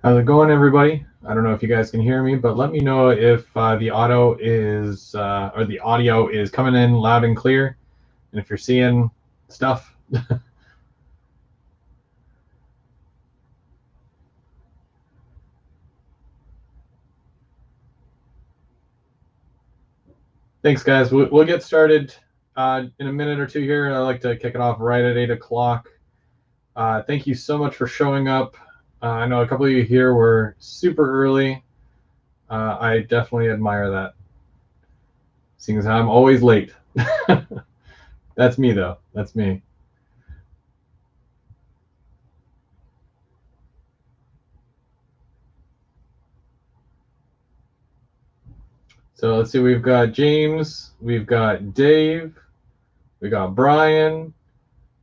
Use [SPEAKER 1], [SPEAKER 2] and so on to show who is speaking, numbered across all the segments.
[SPEAKER 1] How's it going, everybody? I don't know if you guys can hear me, but let me know if the auto is or the audio is coming in loud and clear, and if you're seeing stuff. Thanks, guys. We'll get started in a minute or two here. I like to kick it off right at 8 o'clock. Thank you so much for showing up. I know a couple of you here were super early. I definitely admire that, seeing as how I'm always late. That's me, though. That's me. So let's see, we've got James, we've got Dave, we got Brian,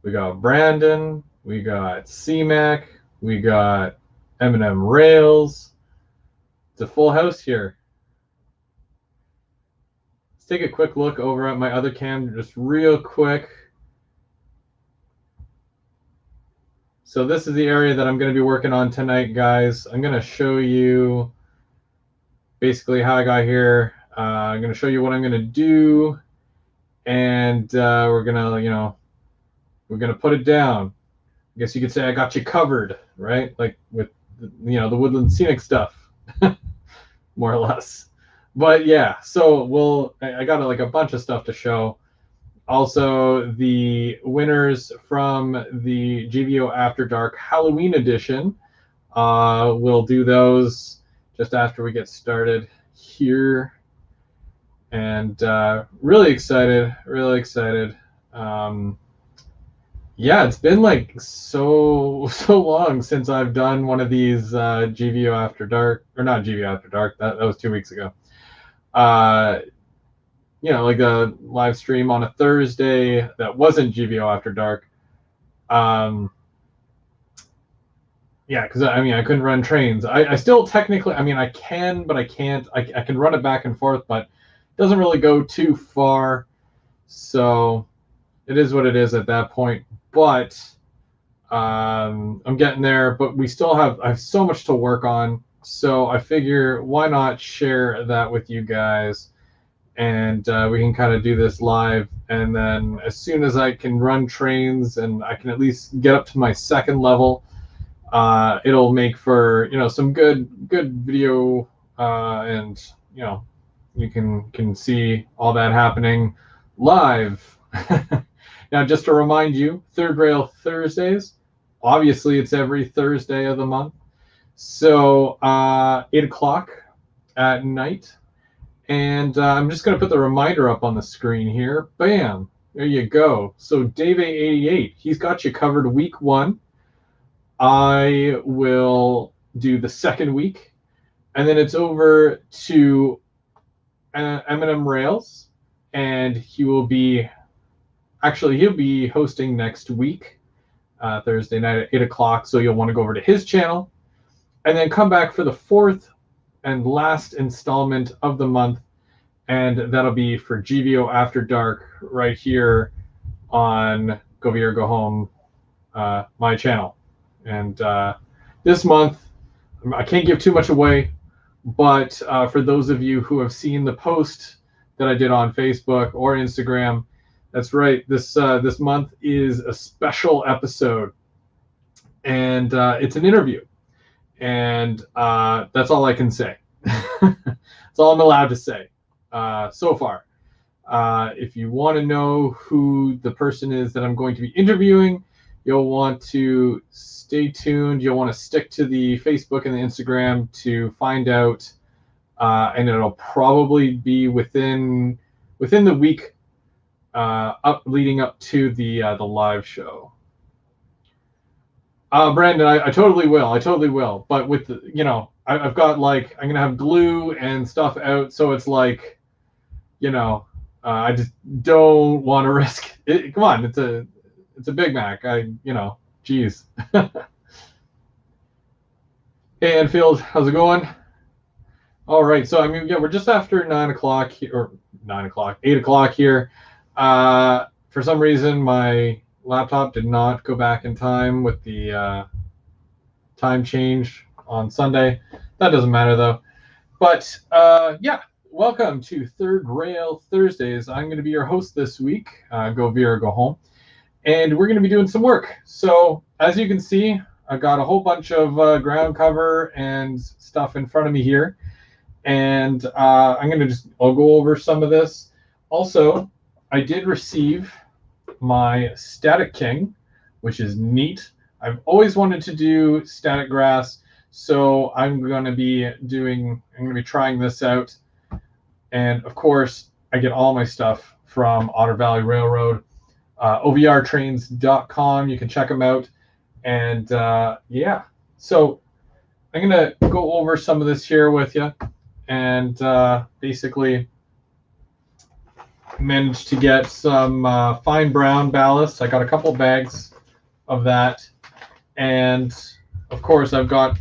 [SPEAKER 1] we got Brandon, we got CMAC, we got Eminem Rails. It's a full house here. Let's take a quick look over at my other cam just real quick. So this is the area that I'm going to be working on tonight, guys. I'm going to show you basically how I got here. I'm going to show you what I'm going to do, and we're going to, we're going to put it down. I guess you could say I got you covered, right? Like with, the Woodland Scenic stuff, more or less. But yeah, so I got like a bunch of stuff to show. Also, the winners from the GVO After Dark Halloween edition, we'll do those just after we get started here. And really excited, really excited. Yeah, it's been like so long since I've done one of these GVO After Dark, or not GVO After Dark. That was 2 weeks ago. Like a live stream on a Thursday that wasn't GVO After Dark. Yeah, because I couldn't run trains. I still technically, I can, but I can't. I can run it back and forth, but it doesn't really go too far. So it is what it is at that point. But I'm getting there, but I have so much to work on. So I figure, why not share that with you guys, and we can kind of do this live. And then as soon as I can run trains and I can at least get up to my second level, it'll make for some good video, and you can see all that happening live. Now, just to remind you, Third Rail Thursdays. Obviously, it's every Thursday of the month. So 8 o'clock at night. And I'm just going to put the reminder up on the screen here. Bam. There you go. So Dave A88, he's got you covered week 1. I will do the second week. And then it's over to Eminem Rails. And he'll be hosting next week. Thursday night at 8 o'clock, so you'll want to go over to his channel and then come back for the 4th and last installment of the month, and that'll be for GVO After Dark right here on Go Via or Go Home, my channel. And this month, I can't give too much away, but for those of you who have seen the post that I did on Facebook or Instagram, that's right. This month is a special episode, and it's an interview, and that's all I can say. That's all I'm allowed to say so far. If you want to know who the person is that I'm going to be interviewing, you'll want to stay tuned. You'll want to stick to the Facebook and the Instagram to find out, and it'll probably be within the week leading up to the live show. Brandon, I totally will. But with the, I've got like, I'm gonna have glue and stuff out, so it's like, I just don't want to risk it. Come on, it's a Big Mac. Geez. Hey, Enfield, how's it going? All right, so we're just after 9 o'clock here, or 9 o'clock, 8 o'clock here. For some reason, my laptop did not go back in time with the time change on Sunday. That doesn't matter though. But yeah, welcome to Third Rail Thursdays. I'm going to be your host this week. Go Vera, go home. And we're going to be doing some work. So as you can see, I got a whole bunch of ground cover and stuff in front of me here. And I'm going to I'll go over some of this. Also, I did receive my Static King, which is neat. I've always wanted to do static grass, so I'm going to be trying this out. And of course, I get all my stuff from Otter Valley Railroad, OVRtrains.com. You can check them out. And yeah, so I'm going to go over some of this here with you. And basically managed to get some fine brown ballast. I got a couple bags of that. And of course, I've got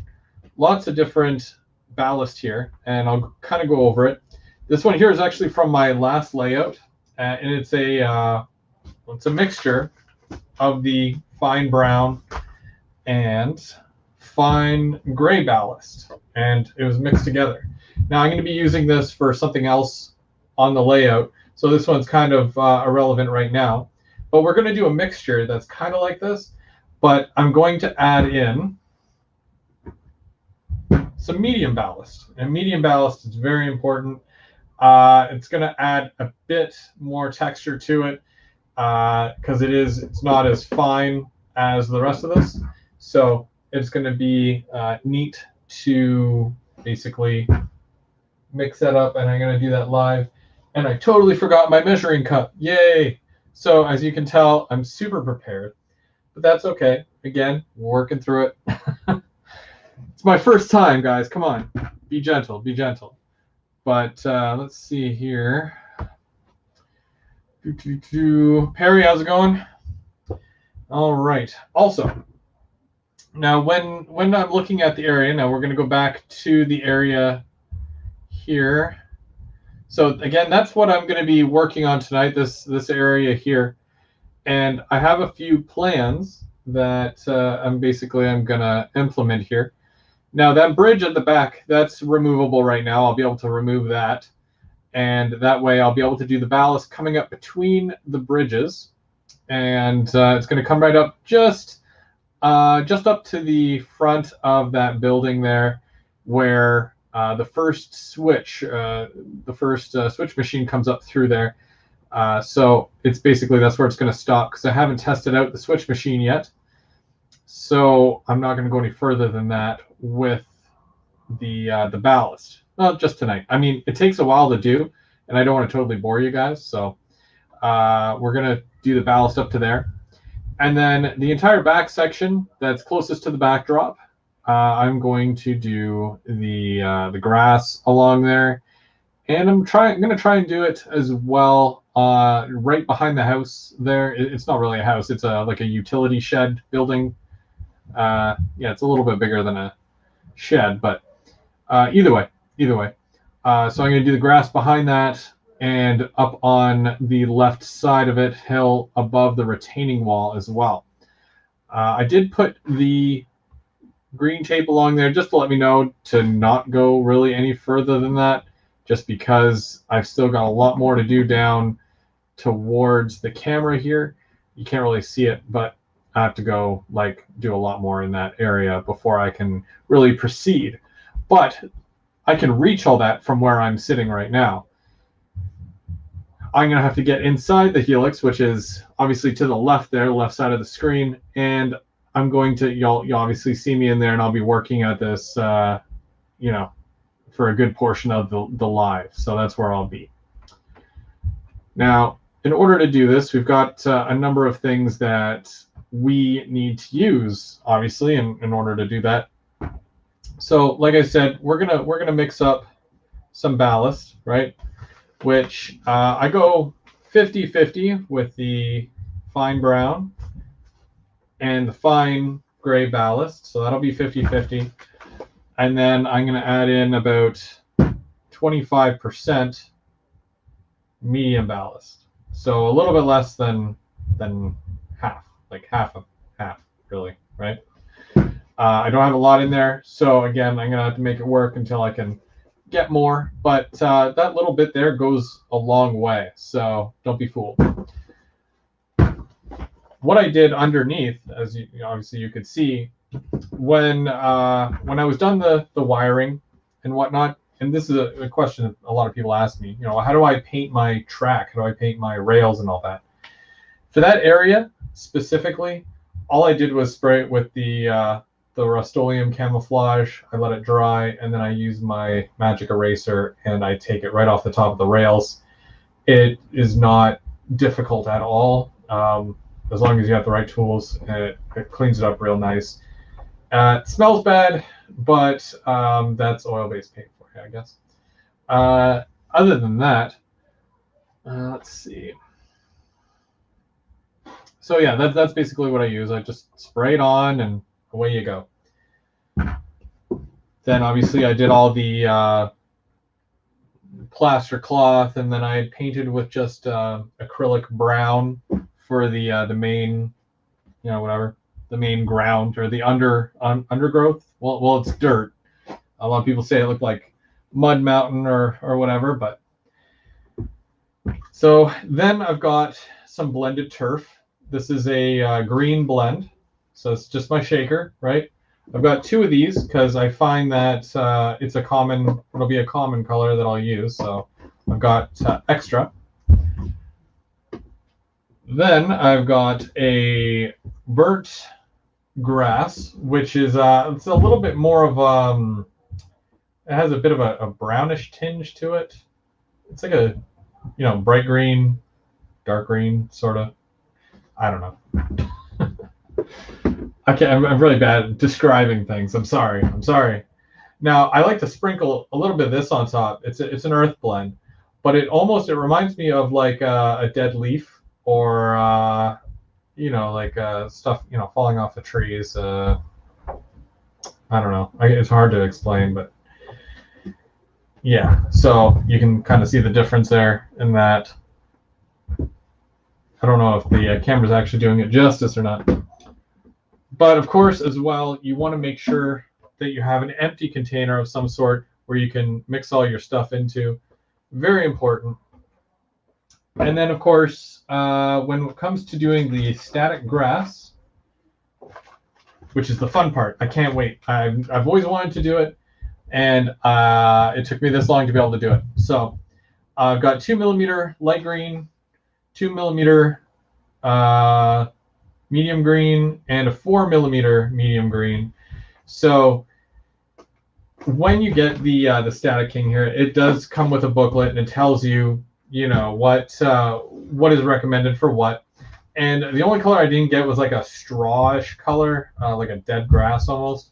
[SPEAKER 1] lots of different ballast here, and I'll kind of go over it. This one here is actually from my last layout, and it's a mixture of the fine brown and fine gray ballast, and it was mixed together. Now I'm going to be using this for something else on the layout, so this one's kind of irrelevant right now. But we're going to do a mixture that's kind of like this, but I'm going to add in some medium ballast. And medium ballast is very important. It's going to add a bit more texture to it because it's not as fine as the rest of this. So it's going to be neat to basically mix that up, and I'm going to do that live. And I totally forgot my measuring cup. Yay! So as you can tell, I'm super prepared, but that's okay. Again, working through it. It's my first time, guys. Come on, be gentle, be gentle. But let's see here. Perry, how's it going? All right. Also, now when I'm looking at the area, now we're going to go back to the area here. So again, that's what I'm going to be working on tonight, this area here. And I have a few plans that I'm going to implement here. Now that bridge at the back, that's removable right now. I'll be able to remove that. And that way I'll be able to do the ballast coming up between the bridges. And it's going to come right up just up to the front of that building there, where the first switch machine comes up through there. So it's basically, that's where it's going to stop, because I haven't tested out the switch machine yet. So I'm not going to go any further than that with the ballast. Not just tonight. I mean, it takes a while to do, and I don't want to totally bore you guys. So we're going to do the ballast up to there. And then the entire back section that's closest to the backdrop, I'm going to do the grass along there. And I'm going to try and do it as well right behind the house there. It's not really a house. It's like a utility shed building. Yeah, it's a little bit bigger than a shed, but either way. So I'm going to do the grass behind that, and up on the left side of it, hill above the retaining wall as well. I did put the green tape along there just to let me know to not go really any further than that, just because I've still got a lot more to do down towards the camera here. You can't really see it, but I have to go do a lot more in that area before I can really proceed. But I can reach all that from where I'm sitting right now. I'm going to have to get inside the helix, which is obviously to the left there, left side of the screen, and I'm going to, you'll obviously see me in there, and I'll be working at this, for a good portion of the live. So that's where I'll be. Now, in order to do this, we've got a number of things that we need to use, obviously, in order to do that. So, like I said, we're gonna mix up some ballast, right? Which I go 50-50 with the fine brown and the fine gray ballast. So that'll be 50-50. And then I'm going to add in about 25% medium ballast. So a little bit less than half, like half of half, really, right? I don't have a lot in there, so again, I'm gonna have to make it work until I can get more. But that little bit there goes a long way, so don't be fooled. What I did underneath, as you obviously you could see, when I was done the wiring and whatnot, and this is a question that a lot of people ask me, how do I paint my track? How do I paint my rails and all that? For that area specifically, all I did was spray it with the Rust-Oleum camouflage. I let it dry, and then I use my magic eraser and I take it right off the top of the rails. It is not difficult at all. As long as you have the right tools, it cleans it up real nice. It smells bad, but that's oil-based paint for you, I guess. Other than that, let's see. So yeah, that's basically what I use. I just spray it on, and away you go. Then obviously I did all the plaster cloth, and then I painted with just acrylic brown for the main, whatever, the main ground or the undergrowth. Well, it's dirt. A lot of people say it looked like Mud Mountain or whatever, but so then I've got some blended turf. This is a green blend, so it's just my shaker, right? I've got 2 of these because I find that it'll be a common color that I'll use. So I've got extra. Then I've got a burnt grass, which is it's a little bit more of it has a bit of a brownish tinge to it. It's like a bright green, dark green sort of. I don't know. I'm really bad at describing things. I'm sorry. Now I like to sprinkle a little bit of this on top. It's an earth blend, but it reminds me of like a dead leaf, or like stuff falling off the trees. I don't know. It's hard to explain, but yeah. So you can kind of see the difference there in that. I don't know if the camera's actually doing it justice or not. But of course, as well, you want to make sure that you have an empty container of some sort where you can mix all your stuff into. Very important. And then, of course, when it comes to doing the static grass, which is the fun part, I can't wait. I've always wanted to do it, and it took me this long to be able to do it. So I've got 2mm light green, 2mm medium green, and a 4mm medium green. So when you get the Static King here, it does come with a booklet, and it tells you, what is recommended for what. And the only color I didn't get was like a strawish color, like a dead grass almost,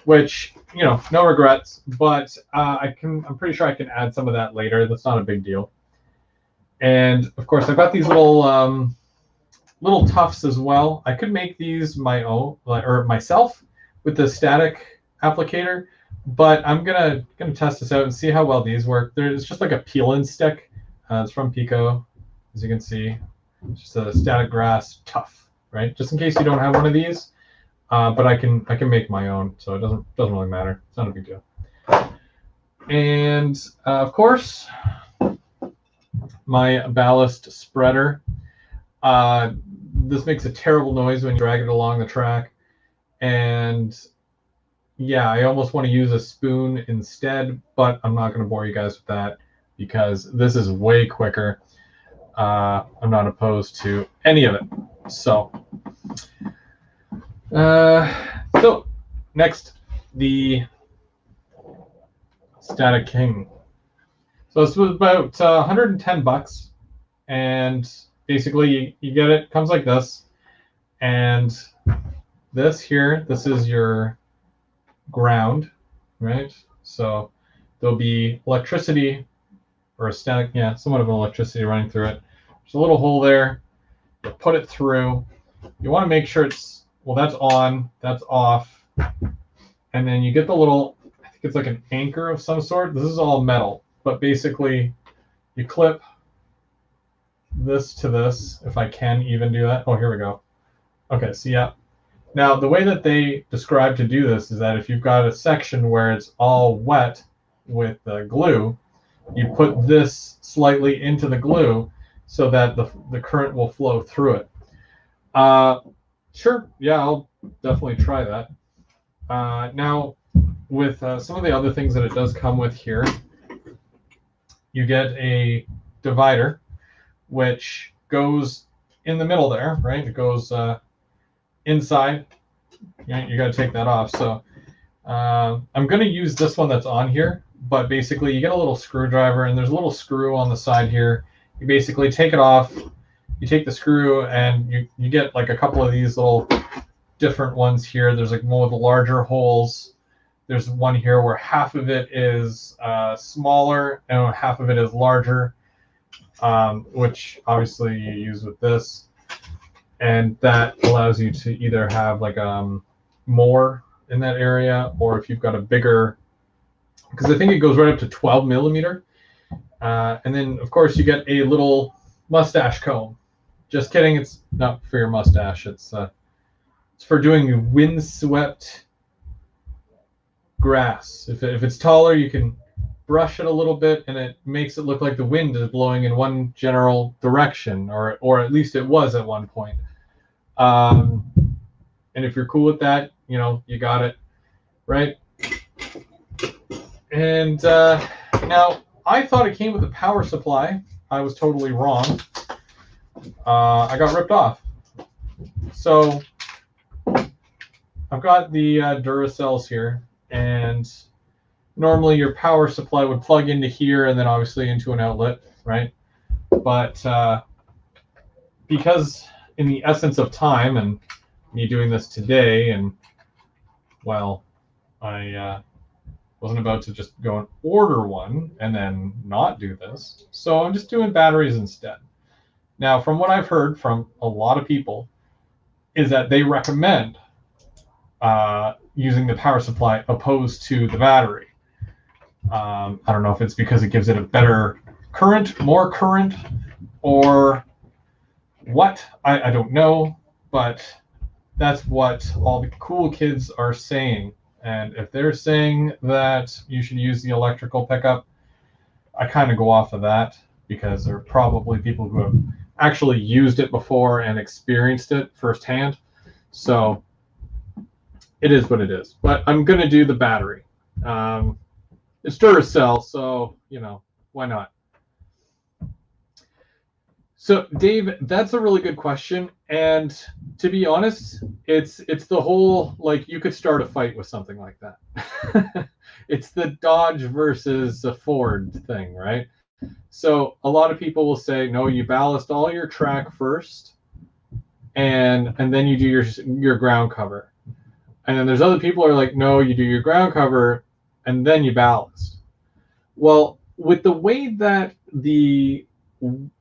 [SPEAKER 1] which, no regrets. But I'm pretty sure I can add some of that later. That's not a big deal. And of course, I've got these little tufts as well. I could make these my own, or myself, with the static applicator, but I'm gonna test this out and see how well these work. It's just like a peel-in stick. It's from Pico, as you can see. It's just a static grass tuff, right? Just in case you don't have one of these. But I can make my own, so it doesn't really matter. It's not a big deal. And of course, my ballast spreader. This makes a terrible noise when you drag it along the track, and yeah, I almost want to use a spoon instead, but I'm not going to bore you guys with that because this is way quicker. I'm not opposed to any of it. So next, the Static King. So this was about $110, and basically you get it. Comes like this, and this here, this is your ground, right? So there'll be electricity, or a static, somewhat of an electricity running through it. There's a little hole there. You put it through. You want to make sure that's on, that's off, and then you get the little, I think it's like an anchor of some sort. This is all metal, but basically you clip this to this, if I can even do that. Oh, here we go. Okay, so yeah, Now, the way that they describe to do this is that if you've got a section where it's all wet with glue, you put this slightly into the glue so that the current will flow through it. Sure, yeah, I'll definitely try that. Now, with some of the other things that it does come with here, you get a divider, which goes in the middle there, right? It goes inside. You got to take that off. So I'm going to use this one that's on here, but basically you get a little screwdriver, and there's a little screw on the side here. You basically take it off, you take the screw, and you get like a couple of these little different ones here. There's like one with the larger holes. There's one here where half of it is smaller and half of it is larger, which obviously you use with this. And that allows you to either have like more in that area, or if you've got a bigger, because I think it goes right up to 12 millimeter. And then, of course, you get a little mustache comb. Just kidding, it's not for your mustache. It's for doing windswept grass. If it's taller, you can brush it a little bit, and it makes it look like the wind is blowing in one general direction, or at least it was at one point. And if you're cool with that, you got it, right? And now, I thought it came with a power supply. I was totally wrong. I got ripped off. So I've got the Duracells here, and normally your power supply would plug into here and then obviously into an outlet, right? But because in the essence of time and me doing this today, and well, I wasn't about to just go and order one and then not do this, so I'm just doing batteries instead. Now, from what I've heard from a lot of people, is that they recommend using the power supply opposed to the battery. I don't know if it's because it gives it a better current, more current, or what. I don't know, but that's what all the cool kids are saying. And if they're saying that you should use the electrical pickup, I kind of go off of that, because there are probably people who have actually used it before and experienced it firsthand. So it is what it is. But I'm going to do the battery. It's Duracell, so, why not? So, Dave, that's a really good question. And to be honest, it's the whole, like, you could start a fight with something like that. It's the Dodge versus the Ford thing, right? So a lot of people will say, no, you ballast all your track first, and then you do your ground cover. And then there's other people who are like, no, you do your ground cover and then you ballast. Well, with the way that the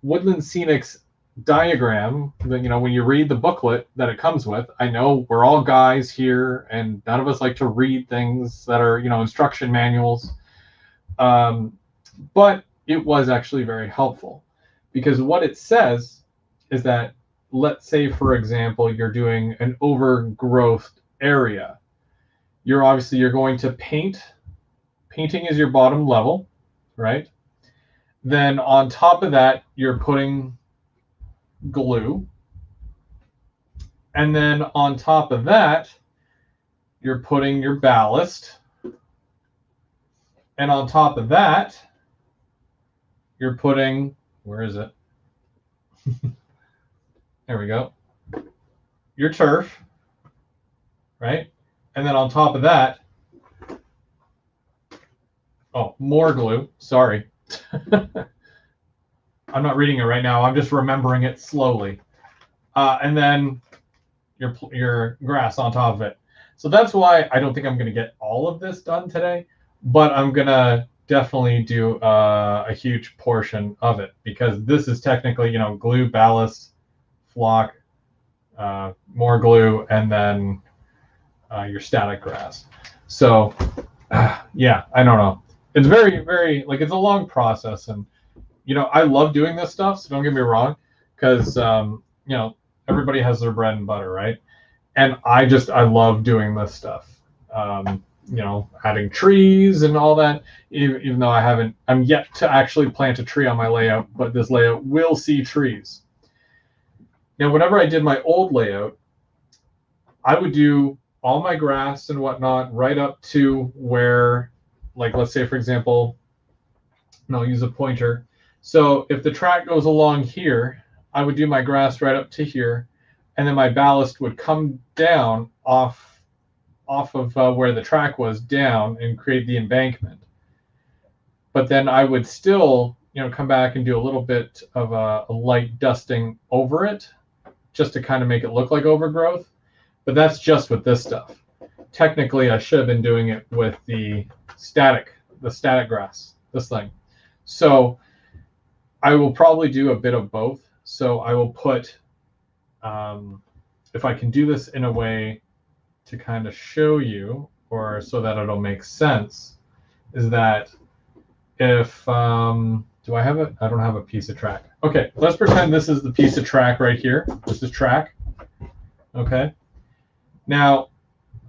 [SPEAKER 1] Woodland Scenics diagram, when you read the booklet that it comes with, I know we're all guys here and none of us like to read things that are, instruction manuals. But it was actually very helpful, because what it says is that, let's say, for example, you're doing an overgrowth area. You're going to paint. Painting is your bottom level, right? Then on top of that, you're putting glue. And then on top of that, you're putting your ballast. And on top of that, you're putting, where is it? There we go. Your turf, right? And then on top of that, oh, more glue. Sorry. I'm not reading it right now. I'm just remembering it slowly. And then your grass on top of it. So that's why I don't think I'm going to get all of this done today, but I'm going to definitely do a huge portion of it, because this is technically, glue, ballast, flock, more glue, and then your static grass. So yeah, I don't know. It's very, very, like, it's a long process, and I love doing this stuff, so don't get me wrong, because everybody has their bread and butter, right? And I love doing this stuff. You know, adding trees and all that, even though I'm yet to actually plant a tree on my layout, but this layout will see trees. Now, whenever I did my old layout, I would do all my grass and whatnot right up to where, like, let's say, for example, and I'll use a pointer. So if the track goes along here, I would do my grass right up to here, and then my ballast would come down off of where the track was down and create the embankment. But then I would still, you know, come back and do a little bit of a light dusting over it, just to kind of make it look like overgrowth. But that's just with this stuff. Technically, I should have been doing it with the static grass, this thing. So I will probably do a bit of both. So I will put, if I can do this in a way to kind of show you, or so that it'll make sense, is that if, do I have it? I don't have a piece of track. Okay, let's pretend this is the piece of track right here. This is track. Okay. Now,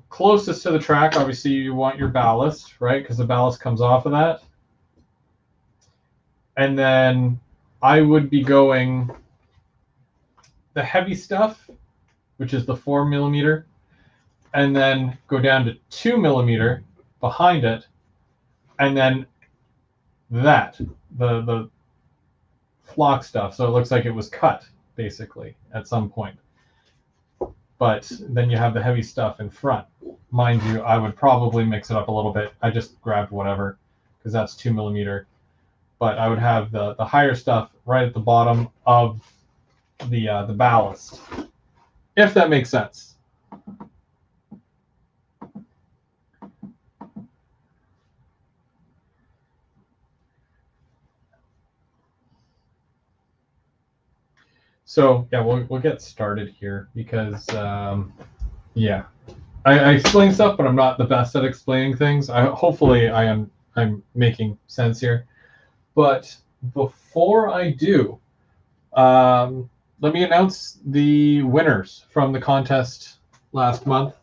[SPEAKER 1] closest to the track, obviously you want your ballast, right? Because the ballast comes off of that. And then I would be going the heavy stuff, which is the 4 millimeter, and then go down to 2 millimeter behind it, and then the flock stuff. So it looks like it was cut, basically, at some point. But then you have the heavy stuff in front. Mind you, I would probably mix it up a little bit. I just grabbed whatever, because that's 2 millimeter. But I would have the higher stuff right at the bottom of the ballast, if that makes sense. So yeah, we'll get started here because yeah, I explain stuff, but I'm not the best at explaining things. Hopefully I'm making sense here. But before I do, let me announce the winners from the contest last month.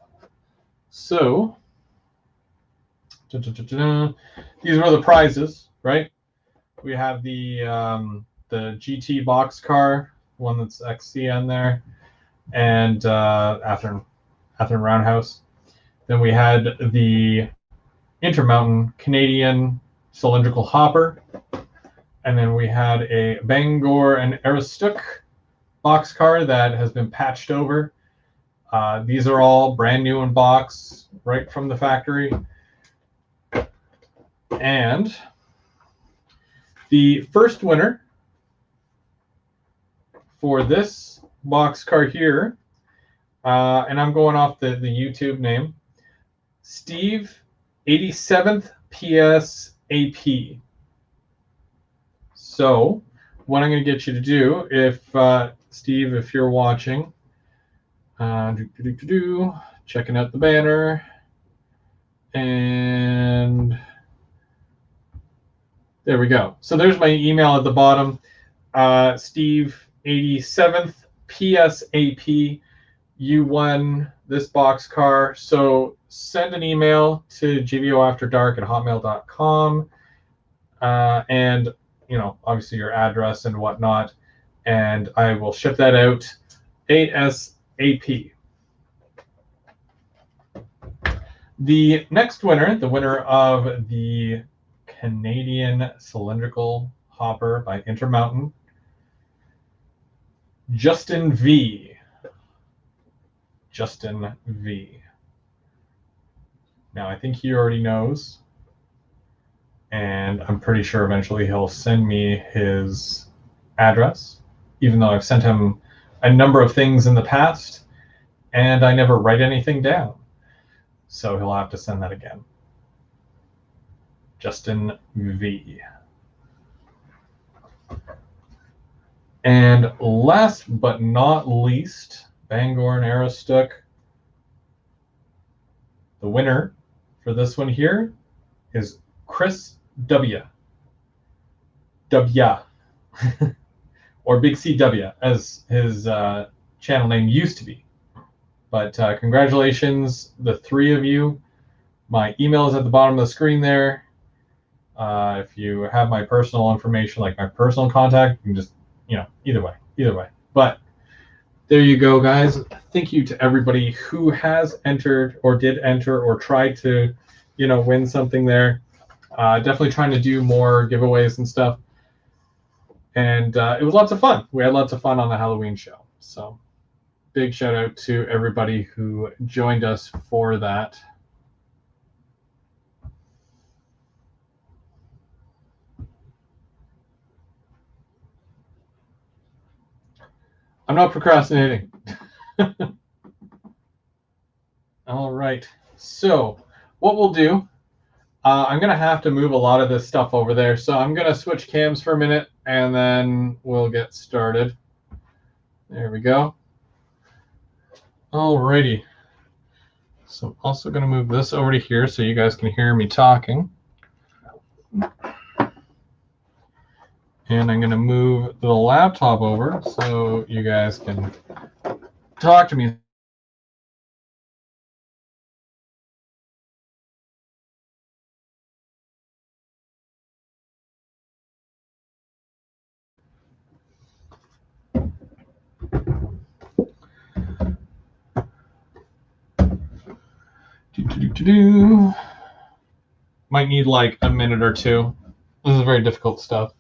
[SPEAKER 1] So these were the prizes, right? We have the GT box car, one that's XC on there, and Athearn Roundhouse. Then we had the Intermountain Canadian cylindrical hopper, and then we had a Bangor and Aroostook box car that has been patched over. These are all brand new in box, right from the factory. And the first winner for this box car here, and I'm going off the YouTube name, Steve 87th PSAP. So what I'm going to get you to do, if Steve, if you're watching, checking out the banner, and there we go. So there's my email at the bottom, Steve 87th PSAP. You won this box car. So send an email to gvoafterdark@hotmail.com, and you know, obviously your address and whatnot, and I will ship that out ASAP. The next winner, the winner of the Canadian cylindrical hopper by Intermountain, Justin V. Justin V. Now, I think he already knows, and I'm pretty sure eventually he'll send me his address, even though I've sent him a number of things in the past, and I never write anything down. So he'll have to send that again. Justin V. And last but not least, Bangor and Aroostook. The winner for this one here is Chris W. W. Or Big CW, as his channel name used to be. But congratulations, the 3 of you. My email is at the bottom of the screen there. If you have my personal information, like my personal contact, you can just, either way. But there you go, guys. Thank you to everybody who has entered or did enter or tried to, win something there. Definitely trying to do more giveaways and stuff. And it was lots of fun. We had lots of fun on the Halloween show. So big shout out to everybody who joined us for that. I'm not procrastinating. All right. So what we'll do, I'm going to have to move a lot of this stuff over there. So I'm going to switch cams for a minute, and then we'll get started. There we go. All righty. So I'm also going to move this over to here so you guys can hear me talking. And I'm going to move the laptop over so you guys can talk to me. Might need like a minute or two. This is very difficult stuff.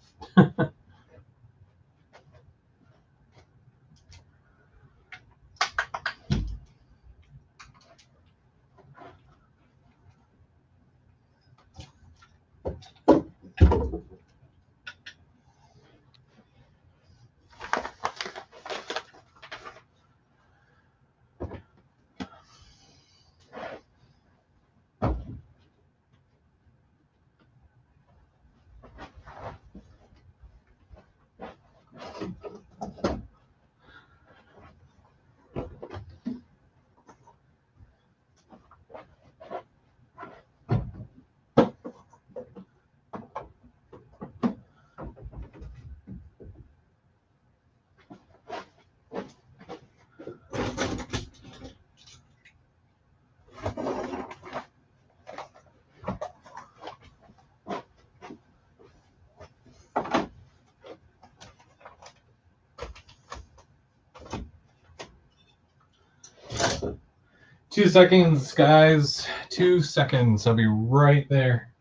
[SPEAKER 1] 2 seconds, guys. 2 seconds. I'll be right there.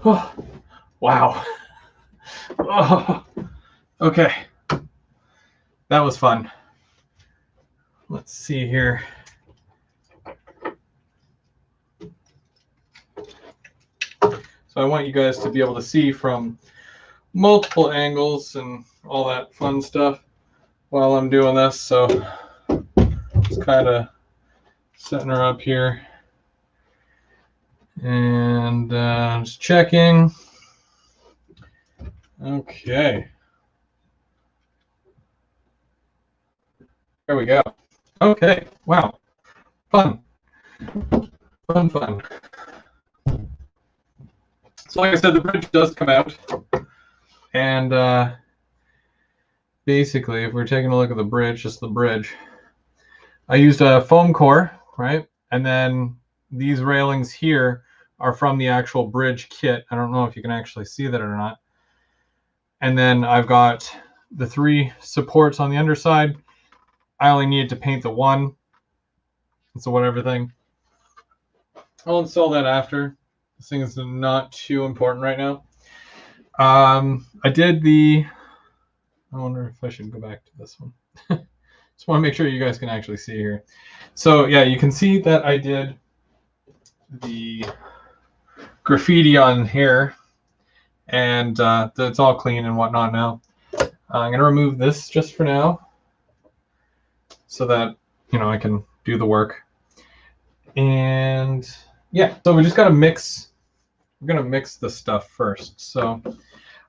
[SPEAKER 1] Oh, wow. Oh, okay. That was fun. Let's see here. So I want you guys to be able to see from multiple angles and all that fun stuff while I'm doing this. So just kind of setting her up here. And just checking. Okay. There we go. Okay. Wow. Fun. Fun. So like I said, the bridge does come out. And basically, if we're taking a look at the bridge, just the bridge, I used a foam core, right? And then these railings here are from the actual bridge kit. I don't know if you can actually see that or not. And then I've got the 3 supports on the underside. I only needed to paint the 1. So whatever thing. I'll install that after. This thing is not too important right now. I did the... I wonder if I should go back to this one. Just want to make sure you guys can actually see here. So yeah, you can see that I did the graffiti on here, and it's all clean and whatnot now. I'm gonna remove this just for now, so that I can do the work. And yeah, so we just gotta mix. We're gonna mix the stuff first. So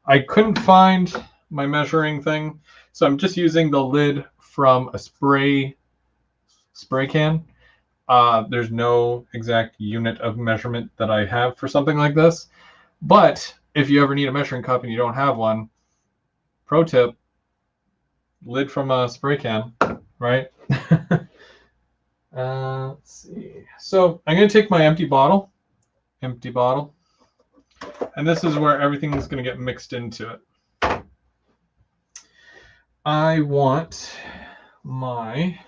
[SPEAKER 1] I couldn't find my measuring thing, so I'm just using the lid from a spray can. There's no exact unit of measurement that I have for something like this, but if you ever need a measuring cup and you don't have one, pro tip: lid from a spray can, right? Let's see. So I'm going to take my empty bottle, and this is where everything is going to get mixed into it. I want my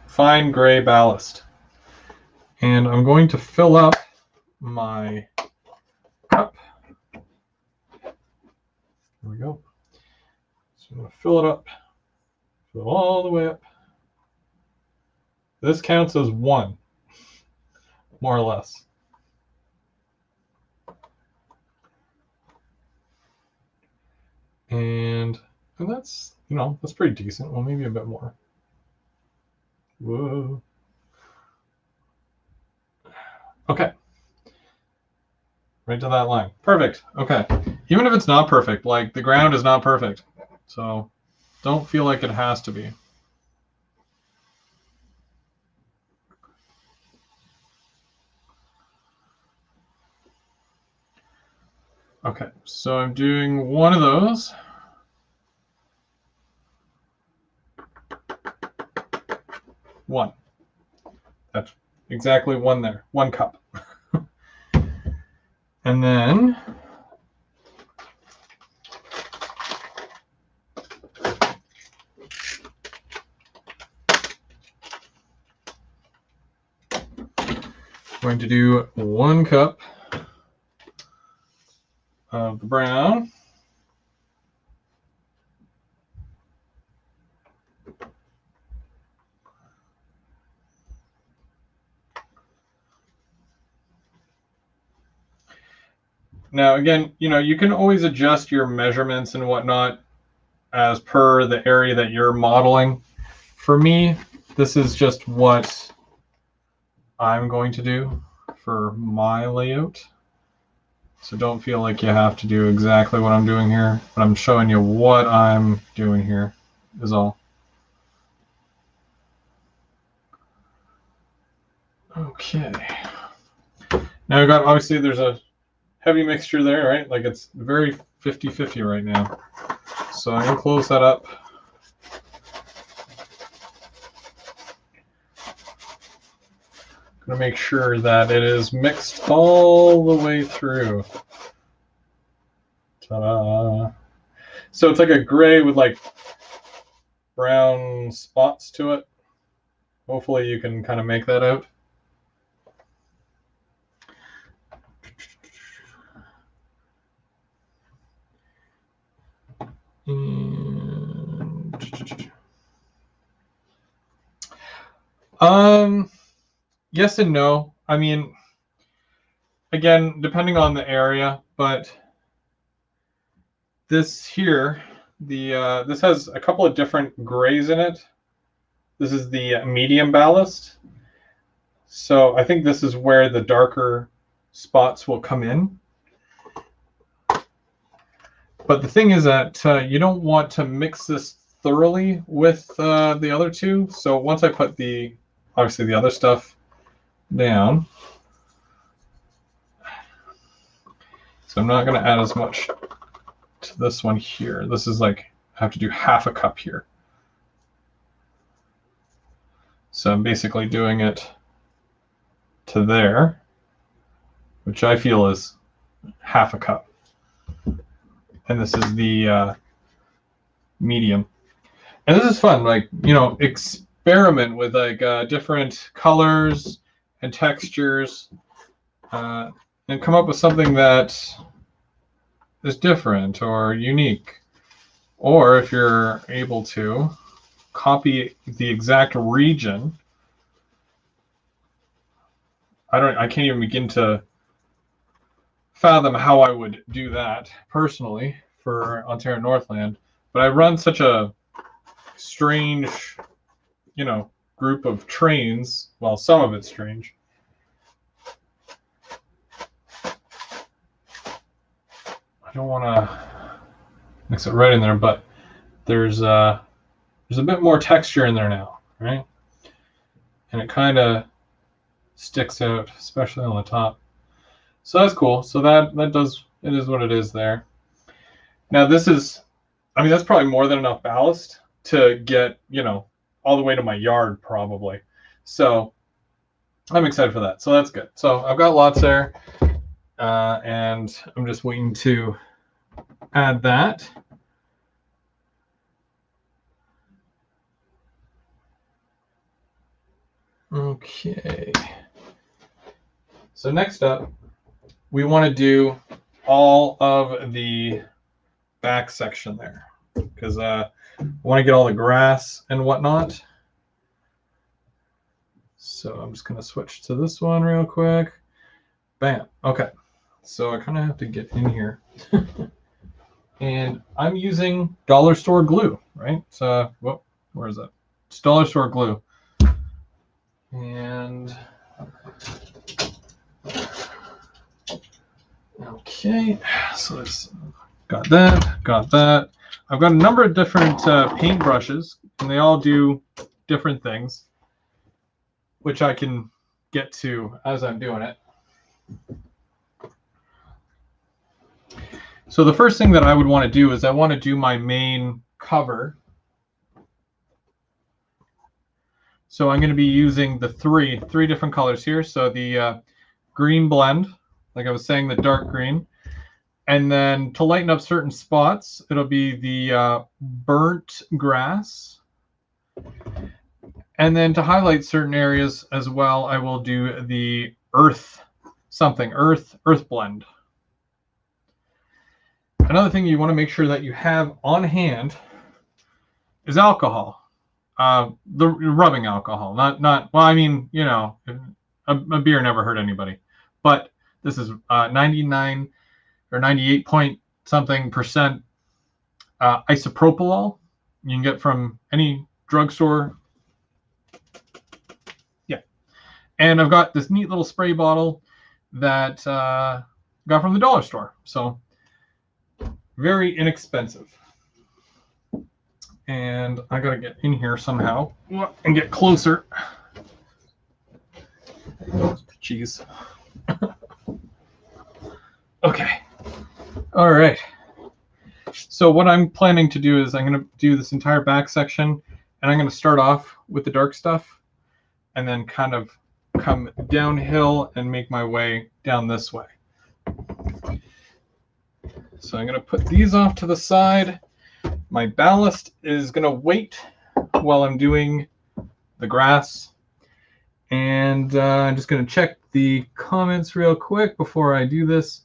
[SPEAKER 1] fine gray ballast, and I'm going to fill up my cup. There we go. So I'm going to fill it up, fill all the way up. This counts as one, more or less. And that's, that's pretty decent. Well, maybe a bit more. Whoa. Okay. Right to that line. Perfect. Okay. Even if it's not perfect, like the ground is not perfect, so don't feel like it has to be. Okay, so I'm doing one of those. One. That's exactly one there. 1 cup. And then I'm going to do 1 cup of the brown. Now, again, you can always adjust your measurements and whatnot as per the area that you're modeling. For me, this is just what I'm going to do for my layout. So don't feel like you have to do exactly what I'm doing here, but I'm showing you what I'm doing here is all. Okay. Now I've got, obviously there's a heavy mixture there, right? Like it's very 50-50 right now. So I'm going to close that up. Going to make sure that it is mixed all the way through. Ta-da! So it's like a gray with like brown spots to it. Hopefully you can kind of make that out. Yes and no. I mean, again, depending on the area, but this here, this has a couple of different grays in it. This is the medium ballast. So I think this is where the darker spots will come in. But the thing is that you don't want to mix this thoroughly with the other two. So once I put obviously the other stuff down, so I'm not going to add as much to this one here. This is like, I have to do half a cup here. So I'm basically doing it to there, which I feel is half a cup. And this is the medium. And this is fun, like, experiment with like different colors and textures and come up with something that is different or unique. Or if you're able to, copy the exact region I can't even begin to fathom how I would do that personally for Ontario Northland. But I run such a strange, group of trains. Well, some of it's strange. I don't want to mix it right in there, but there's a bit more texture in there now, right? And it kind of sticks out, especially on the top. So that's cool. So that does, it is what it is there. Now this is, I mean, that's probably more than enough ballast to get, all the way to my yard probably. So I'm excited for that. So that's good. So I've got lots there, and I'm just waiting to add that. Okay. So next up, we want to do all of the back section there because I want to get all the grass and whatnot. So I'm just going to switch to this one real quick. Bam. Okay. So I kind of have to get in here. And I'm using dollar store glue, right? So, whoop, where is that? It's dollar store glue. And okay, so it's got that. I've got a number of different paint brushes, and they all do different things, which I can get to as I'm doing it. So the first thing that I would want to do is I want to do my main cover. So I'm going to be using the three different colors here. So the green blend, like I was saying, the dark green. And then to lighten up certain spots, it'll be the burnt grass. And then to highlight certain areas as well, I will do the earth blend. Another thing you want to make sure that you have on hand is alcohol. The rubbing alcohol, not well, I mean, a beer never hurt anybody, but this is 99 or 98 point something percent isopropyl. You can get from any drugstore. Yeah, and I've got this neat little spray bottle that got from the dollar store, so very inexpensive. And I gotta get in here somehow and get closer. Jeez. Okay. All right. So what I'm planning to do is I'm going to do this entire back section, and I'm going to start off with the dark stuff and then kind of come downhill and make my way down this way. So I'm going to put these off to the side. My ballast is going to wait while I'm doing the grass. And I'm just going to check the comments real quick before I do this.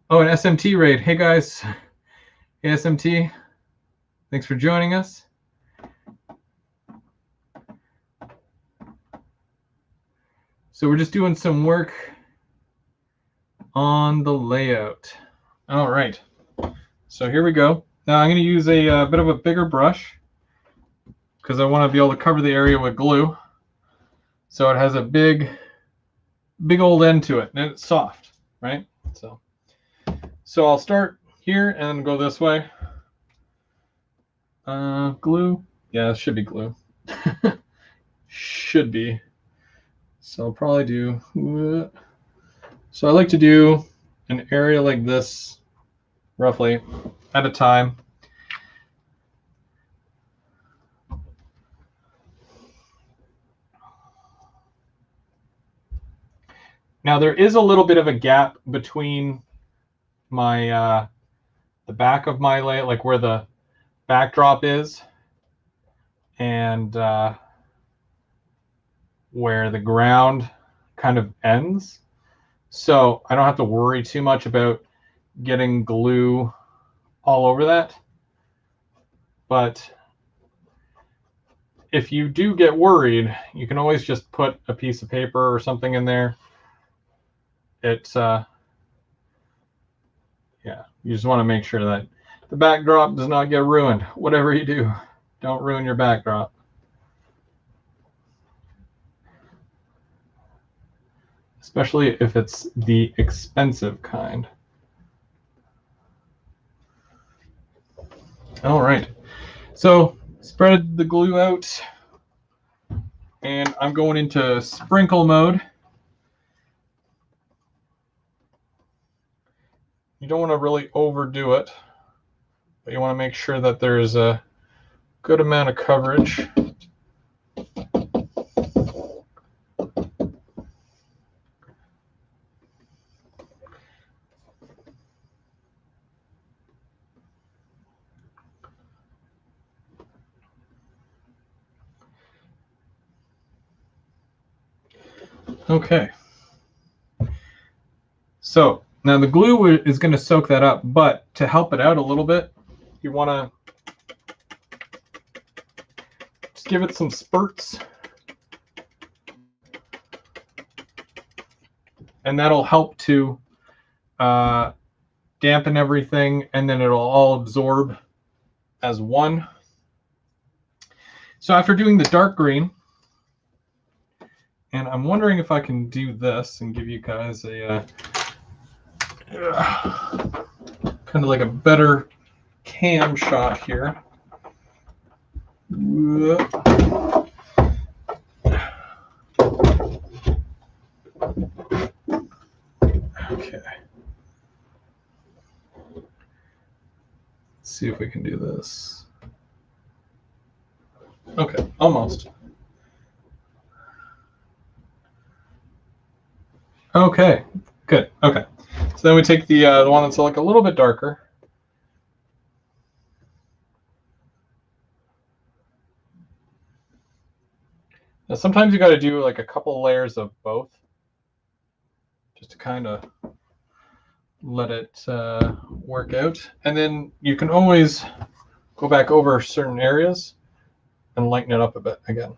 [SPEAKER 1] Oh, an SMT raid. Hey, guys. Hey, SMT. Thanks for joining us. So we're just doing some work on the layout. All right. So here we go. Now I'm going to use a bit of a bigger brush because I want to be able to cover the area with glue. So it has a big old end to it, and it's soft, right? So I'll start here and then go this way. Glue. Yeah, it should be glue. Should be. So I'll probably do. So I like to do an area like this, roughly, at a time. Now there is a little bit of a gap between my the back of my layout, like where the backdrop is, and where the ground kind of ends. So I don't have to worry too much about getting glue all over that. But if you do get worried, you can always just put a piece of paper or something in there. It's yeah, you just want to make sure that the backdrop does not get ruined. Whatever you do, don't ruin your backdrop. Especially if it's the expensive kind. All right, so spread the glue out, and I'm going into sprinkle mode. You don't want to really overdo it, but you want to make sure that there's a good amount of coverage. Okay. So now the glue is going to soak that up, but to help it out a little bit, you want to just give it some spurts, and that'll help to dampen everything, and then it'll all absorb as one. So after doing the dark green, and I'm wondering if I can do this and give you guys a kind of like a better cam shot here. Okay. Let's see if we can do this. Okay, almost. Okay, good. Okay, so then we take the one that's like a little bit darker. Now sometimes you got to do like a couple layers of both, just to kind of let it work out, and then you can always go back over certain areas and lighten it up a bit again.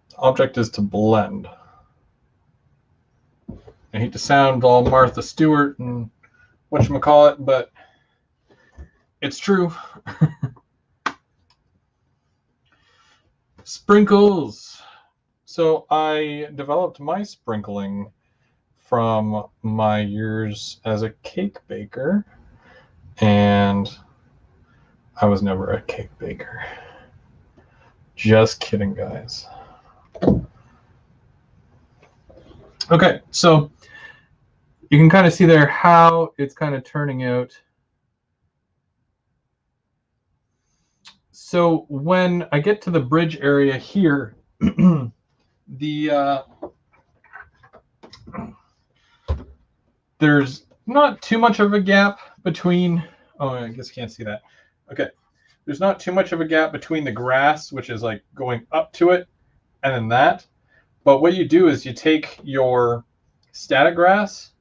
[SPEAKER 1] The object is to blend. I hate to sound all Martha Stewart and whatchamacallit, but it's true. Sprinkles. So I developed my sprinkling from my years as a cake baker, and I was never a cake baker. Just kidding, guys. Okay, so you can kind of see there how it's kind of turning out. So when I get to the bridge area here, there's not too much of a gap between, oh, I guess you can't see that. Okay, there's not too much of a gap between the grass, which is like going up to it, and then that. But what you do is you take your static grass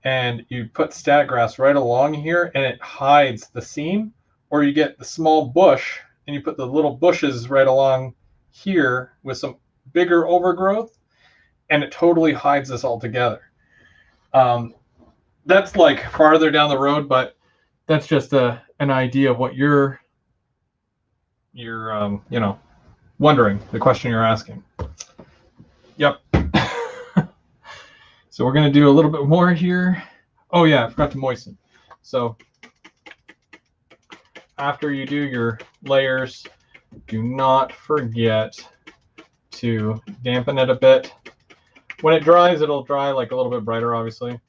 [SPEAKER 1] and you put static grass right along here, and it hides the seam. Or you get the small bush and you put the little bushes right along here with some bigger overgrowth, and it totally hides this all together. That's like farther down the road, but that's just an idea of what you're you know, wondering, the question you're asking. Yep. So we're going to do a little bit more here. Oh yeah, I forgot to moisten. So after you do your layers, do not forget to dampen it a bit. When it dries, it'll dry like a little bit brighter, obviously.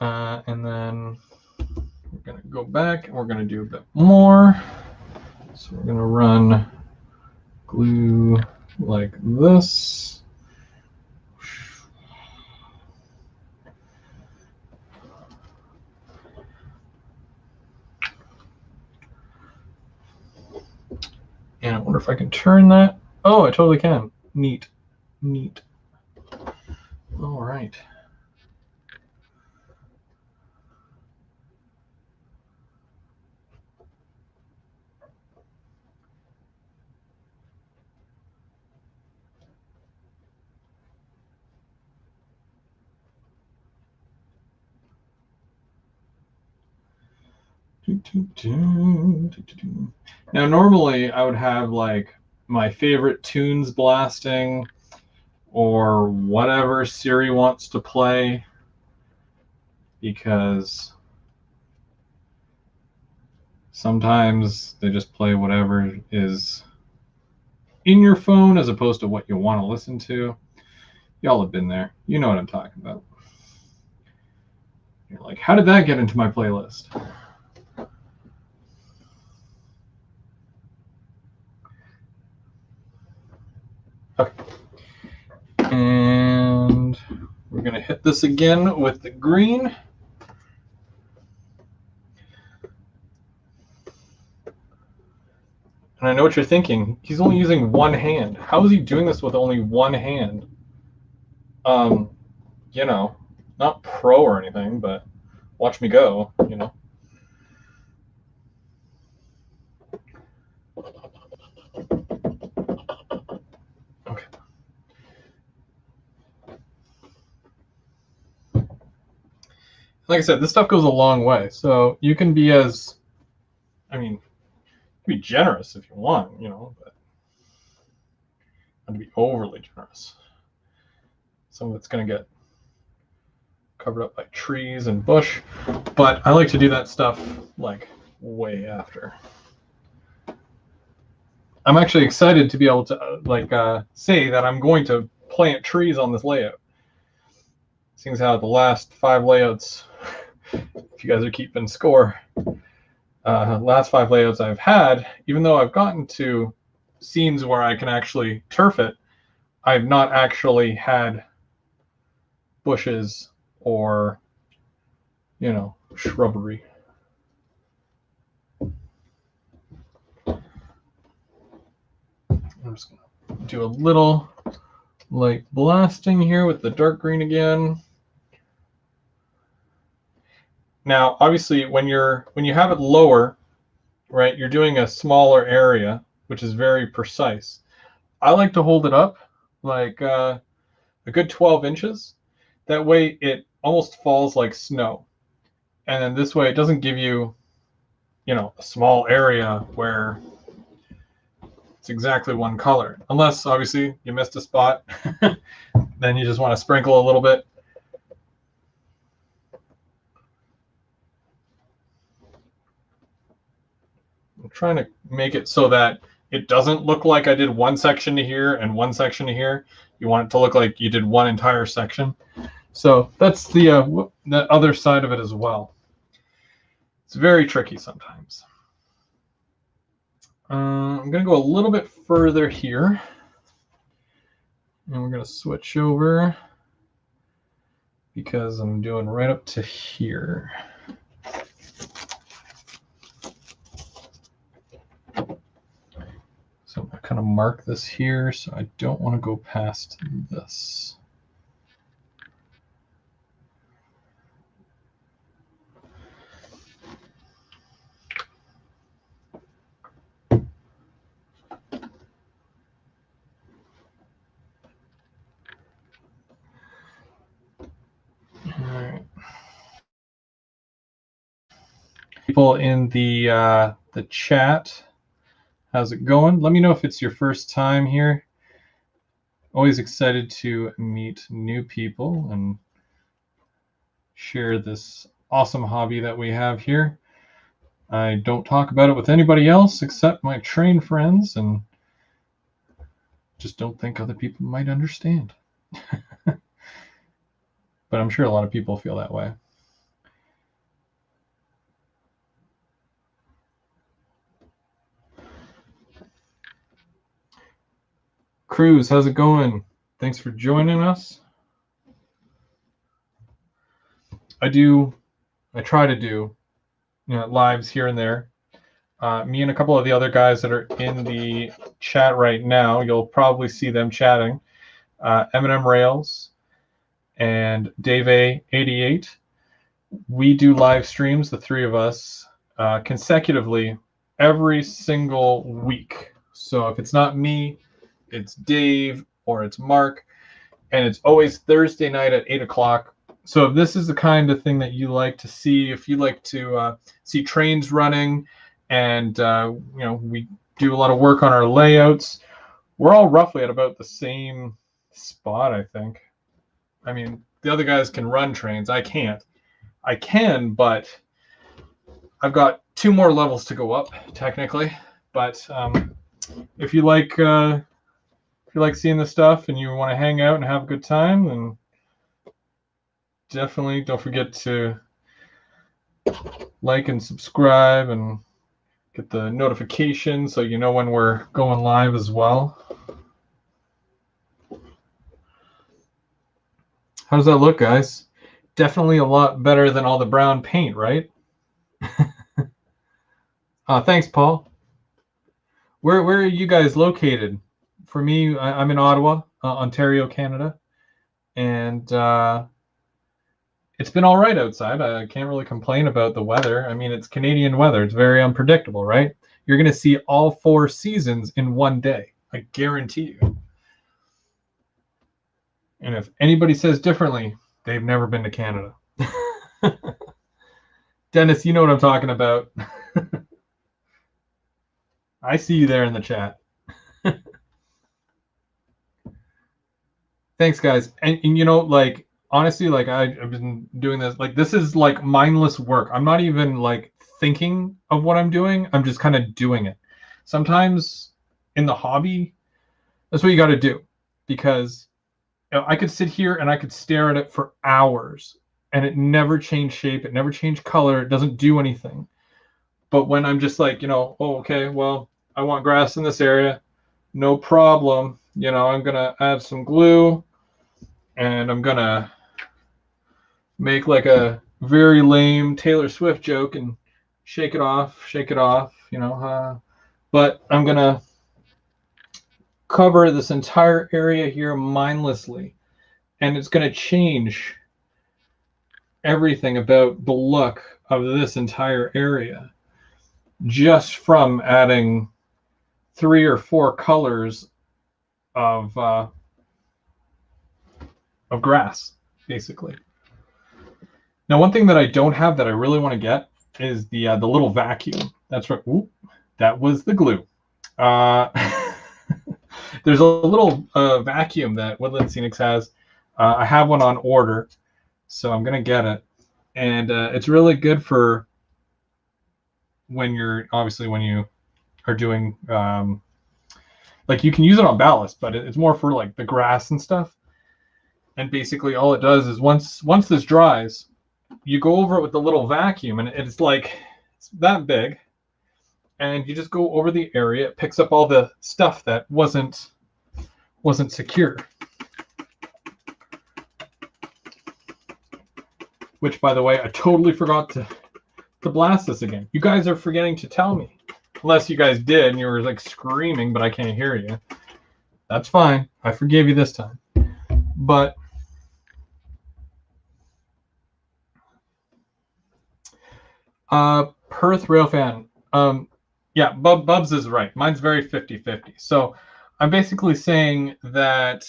[SPEAKER 1] And then we're going to go back and we're going to do a bit more. So we're going to run glue like this. And I wonder if I can turn that. Oh, I totally can. Neat. Neat. All right. Now, normally I would have like my favorite tunes blasting or whatever Siri wants to play, because sometimes they just play whatever is in your phone as opposed to what you want to listen to. Y'all have been there. You know what I'm talking about. You're like, how did that get into my playlist? Okay. And we're going to hit this again with the green. And I know what you're thinking. He's only using one hand. How is he doing this with only one hand? You know, not pro or anything, but watch me go, you know. Okay. Like I said, this stuff goes a long way. So you can be as, I mean, be generous if you want, you know, but not to be overly generous. Some of it's going to get covered up by trees and bush, but I like to do that stuff like way after. I'm actually excited to be able to say that I'm going to plant trees on this layout. Seeing as how the last 5 layouts, if you guys are keeping score, last 5 layouts I've had, even though I've gotten to scenes where I can actually turf it, I've not actually had bushes or, you know, shrubbery. I'm just going to do a little light blasting here with the dark green again. Now, obviously, when you have it lower, right, you're doing a smaller area, which is very precise. I like to hold it up like a good 12 inches. That way it almost falls like snow. And then this way it doesn't give you, you know, a small area where it's exactly one color. Unless, obviously, you missed a spot. Then you just want to sprinkle a little bit. I'm trying to make it so that it doesn't look like I did one section to here and one section to here. You want it to look like you did one entire section. So that's the other side of it as well. It's very tricky sometimes. I'm going to go a little bit further here. And we're going to switch over because I'm doing right up to here. So I'm going to kind of mark this here, so I don't want to go past this. All right. People in the chat, how's it going? Let me know if it's your first time here. Always excited to meet new people and share this awesome hobby that we have here. I don't talk about it with anybody else except my train friends, and just don't think other people might understand. But I'm sure a lot of people feel that way. Cruz, how's it going? Thanks for joining us. I try to do, you know, lives here and there. Me and a couple of the other guys that are in the chat right now, you'll probably see them chatting. M&M Rails, and Dave A88. We do live streams, the three of us, consecutively every single week. So if it's not me, it's Dave or it's Mark, and it's always Thursday night at 8 o'clock. So if this is the kind of thing that you like to see, if you like to see trains running, and we do a lot of work on our layouts, we're all roughly at about the same spot, I think. I mean, the other guys can run trains. I can't. I can, but I've got 2 more levels to go up, technically. But if you like seeing this stuff and you want to hang out and have a good time, then definitely don't forget to like and subscribe and get the notification so you know when we're going live as well. How does that look, guys? Definitely a lot better than all the brown paint, right? Thanks, Paul. Where are you guys located? For me, I'm in Ottawa, Ontario, Canada, and it's been all right outside. I can't really complain about the weather. I mean, it's Canadian weather. It's very unpredictable, right? You're going to see all 4 seasons in one day. I guarantee you. And if anybody says differently, they've never been to Canada. Dennis, you know what I'm talking about. I see you there in the chat. Thanks, guys. And like, honestly, like I've been doing this, like this is like mindless work. I'm not even like thinking of what I'm doing. I'm just kind of doing it. Sometimes in the hobby, that's what you got to do, because I could sit here and I could stare at it for hours and it never changed shape. It never changed color. It doesn't do anything. But when I'm just like, oh, okay, well, I want grass in this area. No problem. I'm going to add some glue and I'm going to make like a very lame Taylor Swift joke and shake it off, but I'm going to cover this entire area here mindlessly, and it's going to change everything about the look of this entire area just from adding 3 or 4 colors of grass, basically. Now, one thing that I don't have that I really want to get is the little vacuum. That's right. Ooh, that was the glue. There's a little vacuum that Woodland Scenics has. I have one on order, so I'm gonna get it, and it's really good for when you are doing like, you can use it on ballast, but it's more for like the grass and stuff. And basically, all it does is once this dries, you go over it with the little vacuum, and it's that big, and you just go over the area. It picks up all the stuff that wasn't secure. Which, by the way, I totally forgot to blast this again. You guys are forgetting to tell me. Unless you guys did and you were like screaming, but I can't hear you. That's fine. I forgave you this time. But Perth Railfan. Yeah, Bubs is right. Mine's very 50-50. So I'm basically saying that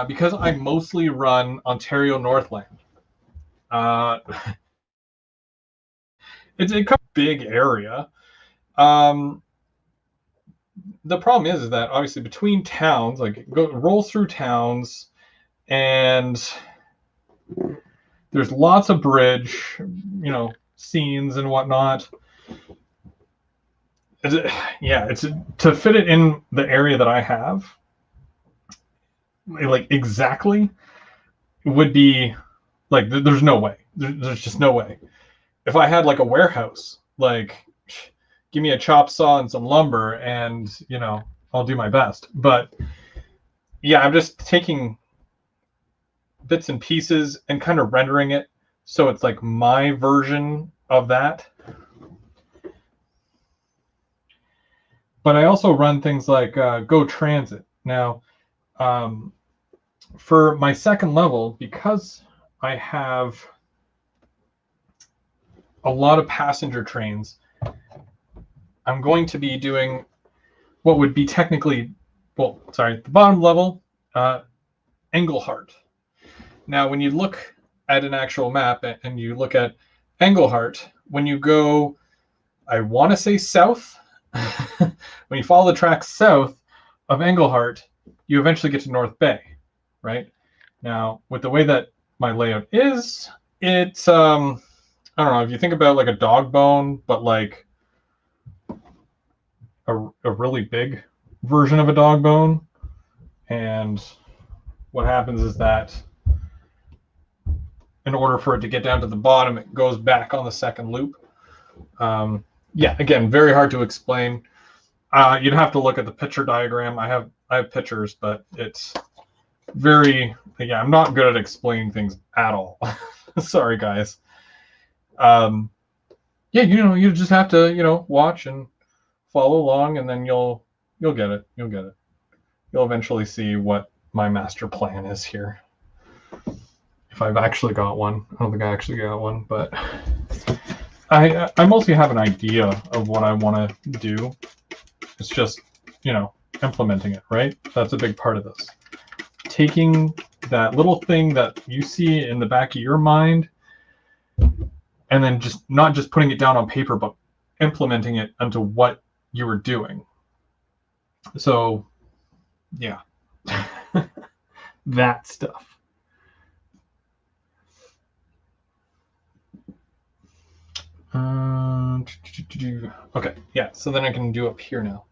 [SPEAKER 1] because I mostly run Ontario Northland, it's a big area. The problem is that obviously between towns, like it rolls through towns, and there's lots of bridge, scenes and whatnot. It's to fit it in the area that I have, like exactly, would be like there's no way. There's just no way. If I had like a warehouse, like give me a chop saw and some lumber, and I'll do my best. But yeah, I'm just taking bits and pieces and kind of rendering it so it's like my version of that. But I also run things like Go Transit. Now, For my second level, because I have a lot of passenger trains, I'm going to be doing what would be technically, well, sorry, the bottom level, Engelhart. Now, when you look at an actual map and you look at Engelhart, when you go, I want to say south, when you follow the track south of Engelhart, you eventually get to North Bay, right? Now, with the way that my layout is, it's, I don't know, if you think about like a dog bone, but like a really big version of a dog bone. And what happens is that in order for it to get down to the bottom, it goes back on the second loop. Yeah, again, very hard to explain. You'd have to look at the picture diagram. I have pictures, but it's very, yeah, I'm not good at explaining things at all. Sorry, guys. Yeah, you just have to, watch and follow along, and then you'll get it. You'll get it. You'll eventually see what my master plan is here. If I've actually got one. I don't think I actually got one, but I mostly have an idea of what I want to do. It's just, implementing it, right? That's a big part of this. Taking that little thing that you see in the back of your mind and then just not just putting it down on paper, but implementing it into what you were doing. So, yeah. That stuff. Okay, yeah, so then I can do up here now.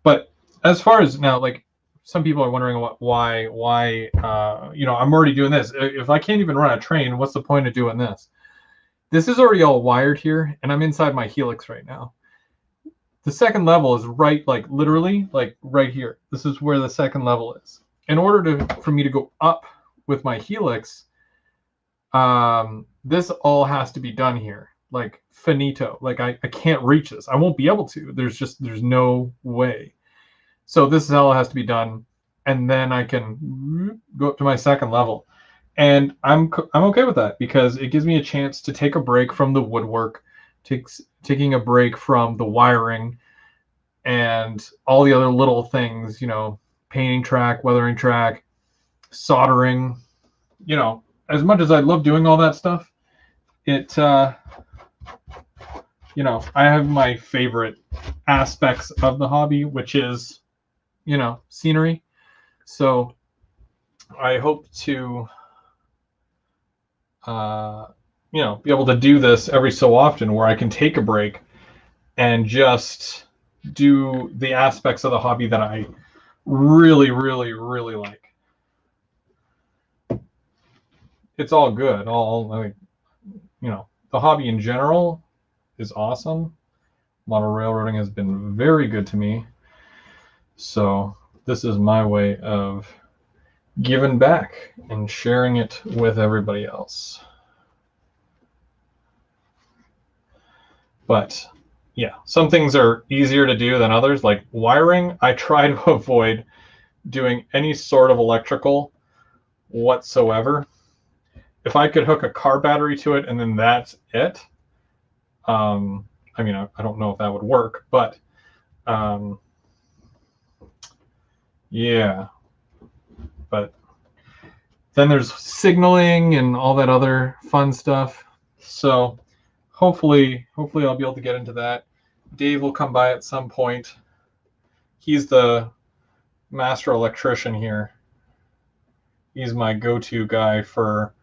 [SPEAKER 1] But as far as now, like, some people are wondering why I'm already doing this. If I can't even run a train, what's the point of doing this? This is already all wired here, and I'm inside my Helix right now. The second level is literally right here. This is where the second level is. In order for me to go up with my Helix, this all has to be done here, like finito. Like I can't reach this. I won't be able to. There's no way. So this all has to be done, and then I can go up to my second level. And I'm okay with that because it gives me a chance to take a break from the woodwork, taking a break from the wiring and all the other little things, painting track, weathering track, soldering, as much as I love doing all that stuff, I have my favorite aspects of the hobby, which is, scenery. So I hope to, be able to do this every so often where I can take a break and just do the aspects of the hobby that I really, really, really like. It's all good. The hobby in general is awesome. Model railroading has been very good to me. So this is my way of giving back and sharing it with everybody else. But yeah, some things are easier to do than others. Like wiring, I try to avoid doing any sort of electrical whatsoever. If I could hook a car battery to it and then that's it, I don't know if that would work, but yeah. But then there's signaling and all that other fun stuff. So hopefully I'll be able to get into that. Dave will come by at some point. He's the master electrician here. He's my go-to guy for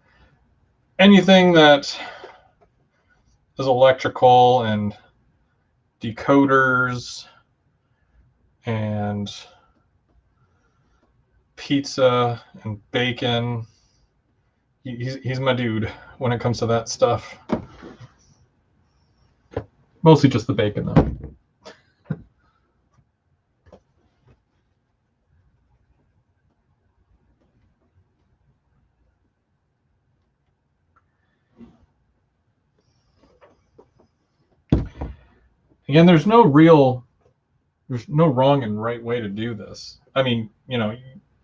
[SPEAKER 1] anything that is electrical and decoders and pizza and bacon. He's my dude when it comes to that stuff. Mostly just the bacon, though. Again, there's no real there's no wrong and right way to do this. I mean,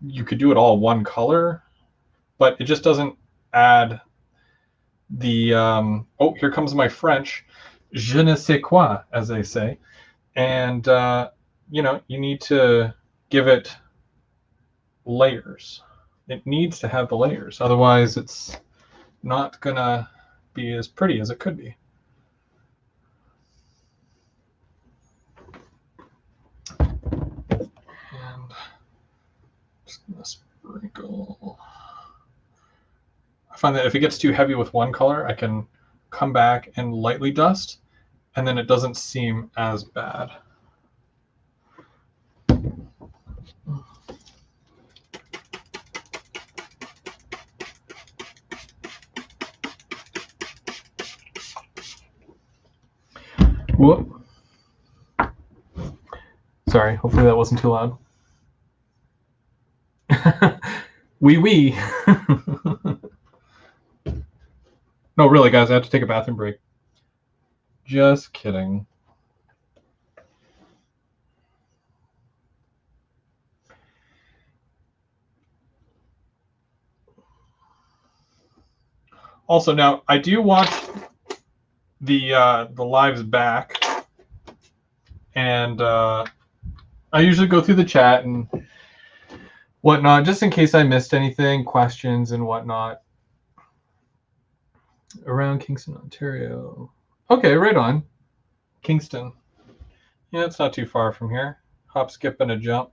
[SPEAKER 1] you could do it all one color, but it just doesn't add the oh, here comes my French, je ne sais quoi, as they say. And you need to give it layers. It needs to have the layers, otherwise it's not gonna be as pretty as it could be. And just gonna sprinkle. I find that if it gets too heavy with one color, I can come back and lightly dust, and then it doesn't seem as bad. Whoop. Sorry, hopefully that wasn't too loud. Wee. No, really, guys, I have to take a bathroom break. Just kidding. Also, now I do watch the lives back, and I usually go through the chat and whatnot, just in case I missed anything, questions and whatnot. Around Kingston, Ontario. Okay, right on. Kingston. Yeah, it's not too far from here. Hop, skip, and a jump.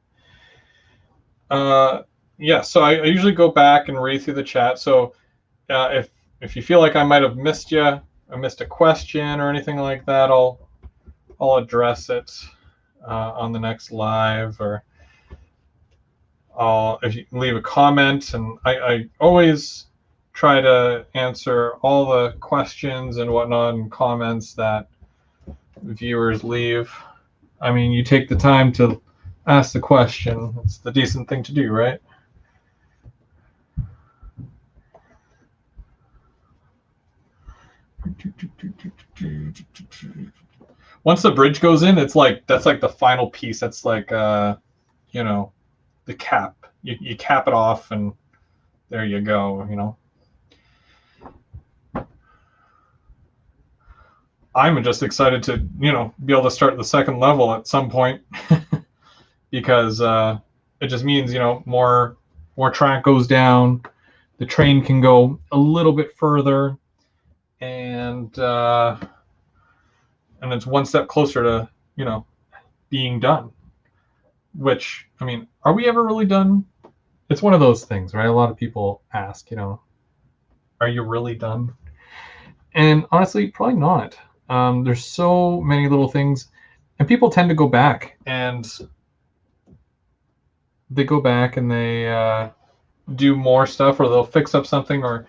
[SPEAKER 1] Yeah, so I usually go back and read through the chat. So if you feel like I might have missed you, I missed a question or anything like that, I'll address it on the next live, or if you leave a comment, and I always try to answer all the questions and whatnot and comments that viewers leave. I mean, you take the time to ask the question. It's the decent thing to do, right? Once the bridge goes in, that's like the final piece. That's like the cap. You cap it off, and there you go. I'm just excited to be able to start the second level at some point because it just means more track goes down, the train can go a little bit further, and it's one step closer to being done. Which, I mean, are we ever really done? It's one of those things, right? A lot of people ask, are you really done? And honestly, probably not. There's so many little things, and people tend to go back and they do more stuff, or they'll fix up something, or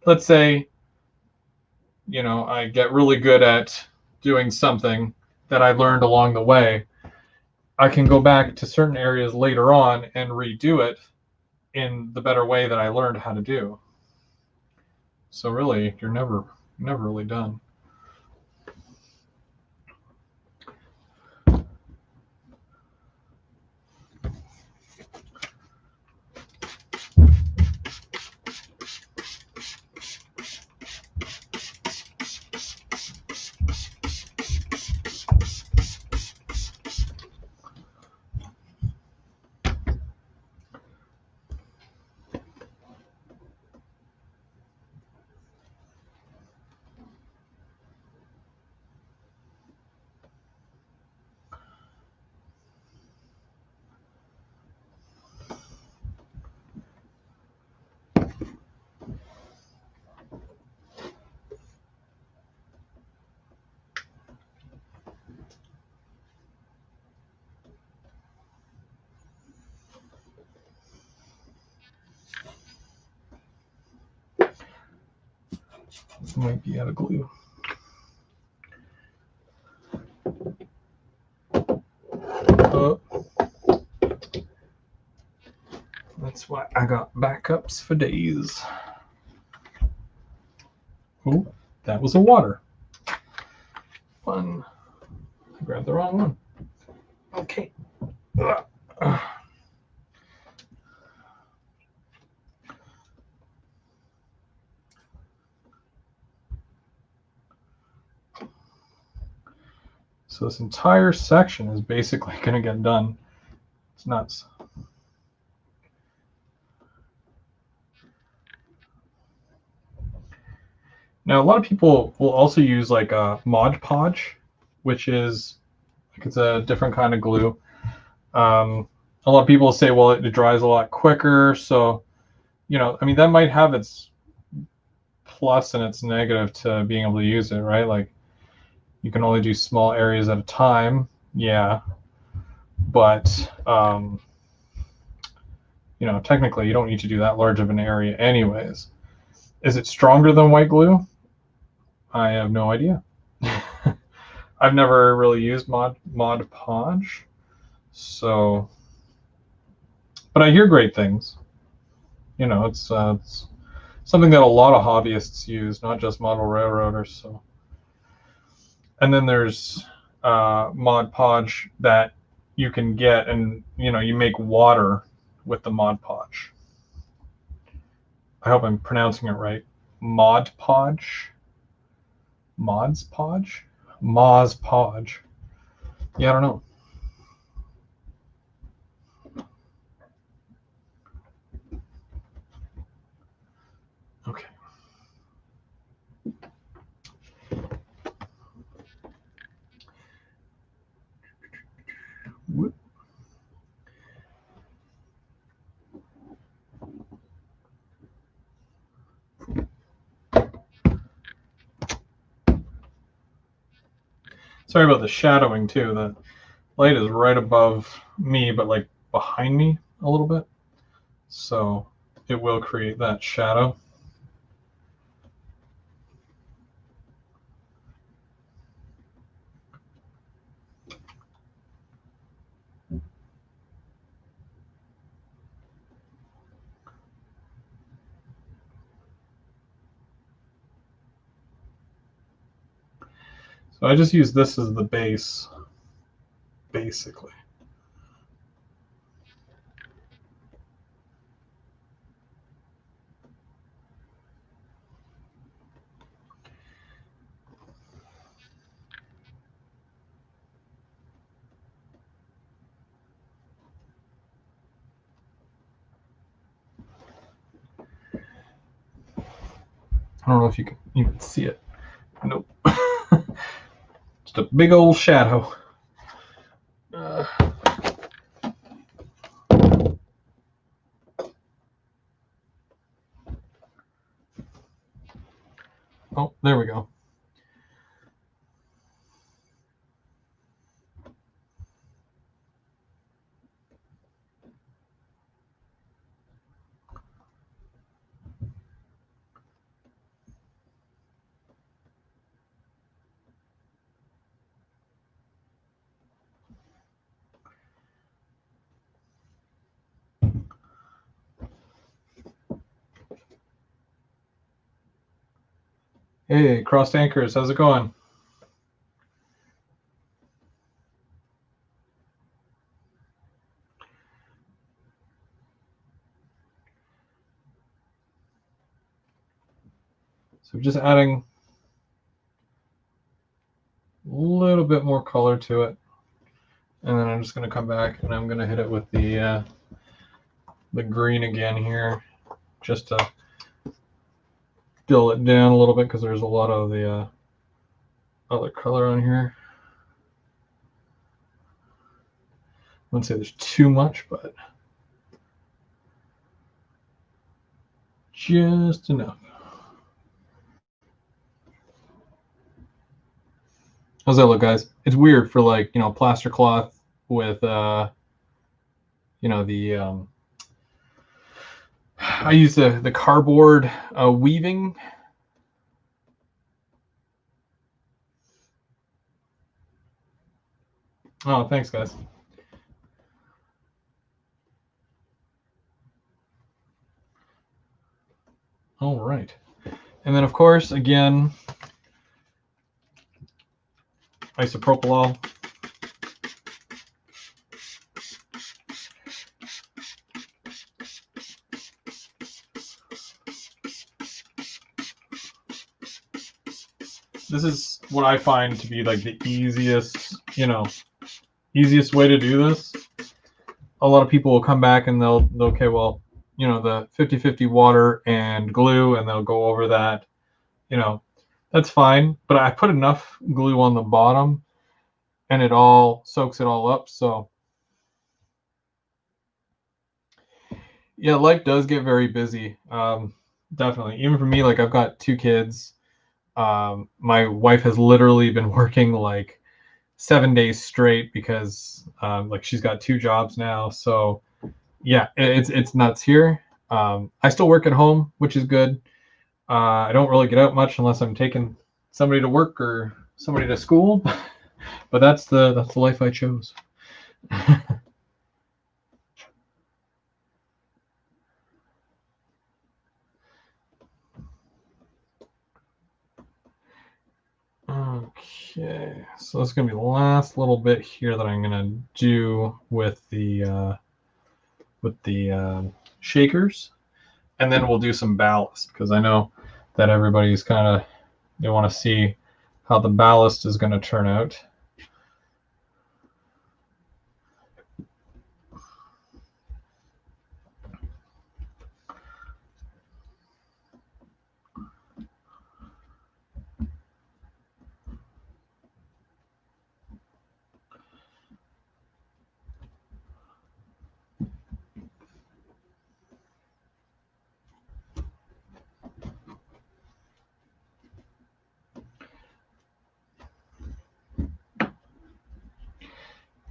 [SPEAKER 1] let's say I get really good at doing something that I learned along the way. I can go back to certain areas later on and redo it in the better way that I learned how to do. So really, you're never really done. Might be out of glue. That's why I got backups for days. Oh, that was a water. Fun. I grabbed the wrong one. Okay. So this entire section is basically going to get done. It's nuts. Now, a lot of people will also use like a Mod Podge, which is like it's a different kind of glue. A lot of people say, well, it dries a lot quicker. So, you know, I mean, that might have its plus and its negative to being able to use it, right? Like you can only do small areas at a time. Yeah. But, you know, technically you don't need to do that large of an area anyways. Is it stronger than white glue? I have no idea. I've never really used Mod Podge, so, but I hear great things. You know, it's something that a lot of hobbyists use, not just model railroaders. So, and then there's Mod Podge that you can get, and you know, you make water with the Mod Podge. I hope I'm pronouncing it right. Mod Podge, Mods Podge, Moz Podge. Yeah, I don't know. Okay. Whoop. Sorry about the shadowing too. The light is right above me, but like behind me a little bit. So it will create that shadow. So I just use this as the base, basically. I don't know if you can even see it. Nope. Just a big old shadow. Oh, there we go. Hey, Crossed Anchors, how's it going? So just adding a little bit more color to it. And then I'm just going to come back and I'm going to hit it with the green again here, just to dull it down a little bit because there's a lot of the other color on here. I wouldn't say there's too much, but just enough. How's that look, guys? It's weird for like, you know, plaster cloth with, you know, the, I use the cardboard weaving. Oh, thanks, guys. All right. And then, of course, again, isopropyl. this is what I find to be like the easiest, easiest way to do this. A lot of people will come back and they'll okay, well, the 50-50 water and glue, and they'll go over that. That's fine, but I put enough glue on the bottom and it all soaks it all up. So yeah, life does get very busy. Definitely. Even for me, like I've got 2 kids. My wife has literally been working like 7 days straight because like she's got 2 jobs now. So yeah, it's nuts here. I still work at home, which is good. I don't really get out much unless I'm taking somebody to work or somebody to school, but that's the life I chose. Okay, so that's gonna be the last little bit here that I'm gonna do with the shakers, and then we'll do some ballast because I know that everybody's they want to see how the ballast is going to turn out.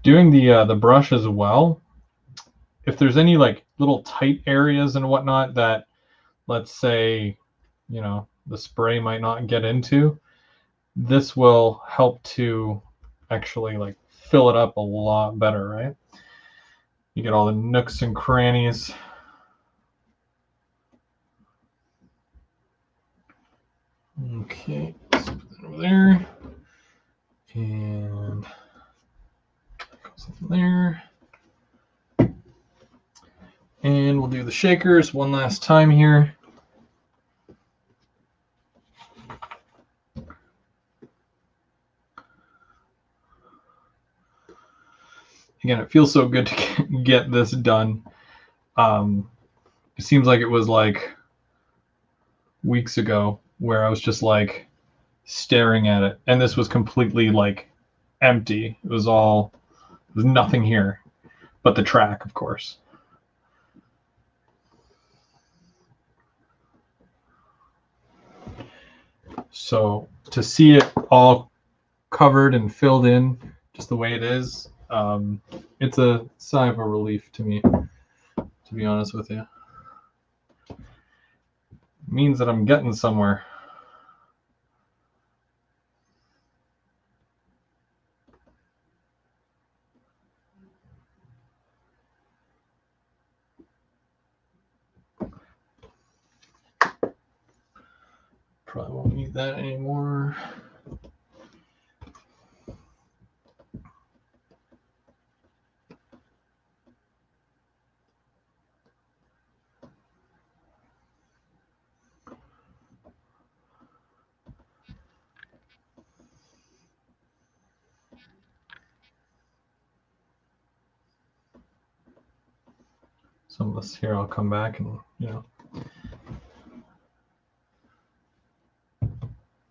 [SPEAKER 1] Doing the brush as well, if there's any like little tight areas and whatnot that, let's say, the spray might not get into, this will help to actually like fill it up a lot better, right? You get all the nooks and crannies. Okay, let's put that over there. And goes in there. And we'll do the shakers one last time here. Again, it feels so good to get this done. It seems like it was like weeks ago where I was just like staring at it, and this was completely like empty. It was nothing here but the track, of course. So to see it all covered and filled in just the way it is, it's a sigh of a relief to me, to be honest with you. It means that I'm getting somewhere. Probably won't need that anymore. Some of this here I'll come back and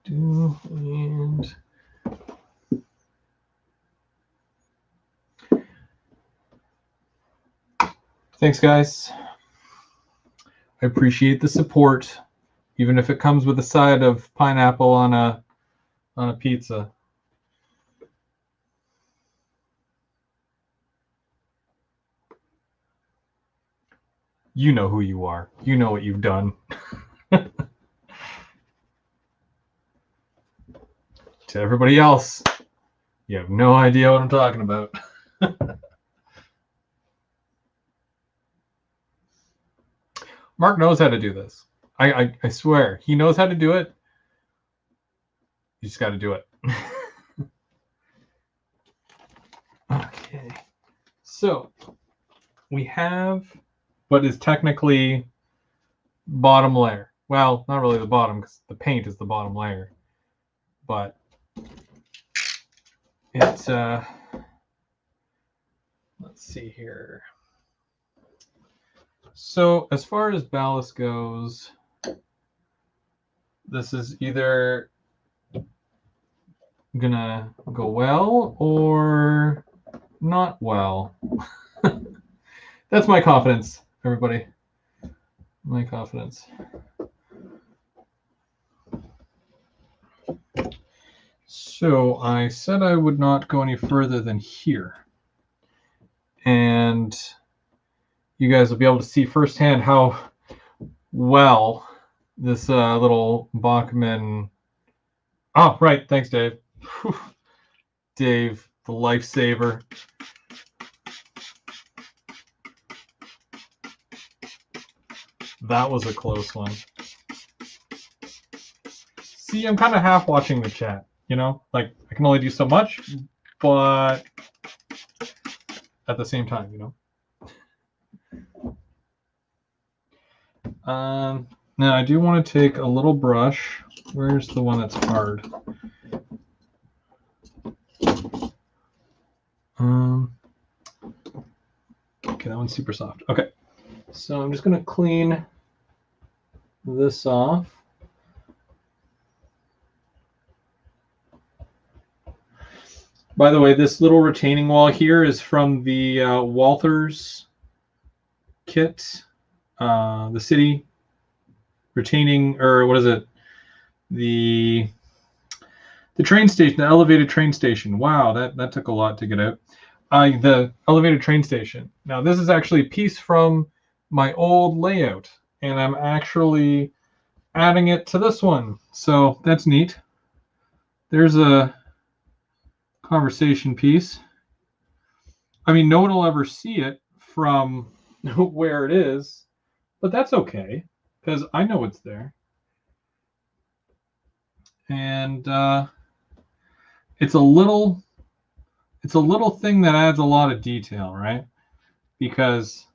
[SPEAKER 1] do. And thanks, guys. I appreciate the support, even if it comes with a side of pineapple on a pizza. You know who you are. You know what you've done. To everybody else, you have no idea what I'm talking about. Mark knows how to do this. I swear. He knows how to do it. You just got to do it. Okay. So we have what is technically bottom layer. Well, not really the bottom because the paint is the bottom layer. but it's let's see here. So as far as ballast goes, this is either gonna go well or not well. That's my confidence, everybody. My confidence. So I said I would not go any further than here. And you guys will be able to see firsthand how well this little Bachmann. Oh, right. Thanks, Dave. Whew. Dave, the lifesaver. That was a close one. See, I'm kind of half watching the chat, you know? Like, I can only do so much, but at the same time, you know? Now, I do want to take a little brush. Where's the one that's hard? Okay, that one's super soft. Okay, so I'm just going to clean this off. By the way, this little retaining wall here is from the Walthers kit, the city retaining, or what is it? The train station, the elevated train station. Wow, that took a lot to get out. The elevated train station. Now, this is actually a piece from my old layout, and I'm actually adding it to this one. So that's neat. There's a conversation piece. I mean, no one will ever see it from where it is, but that's okay because I know it's there. And it's a little thing that adds a lot of detail, right? Because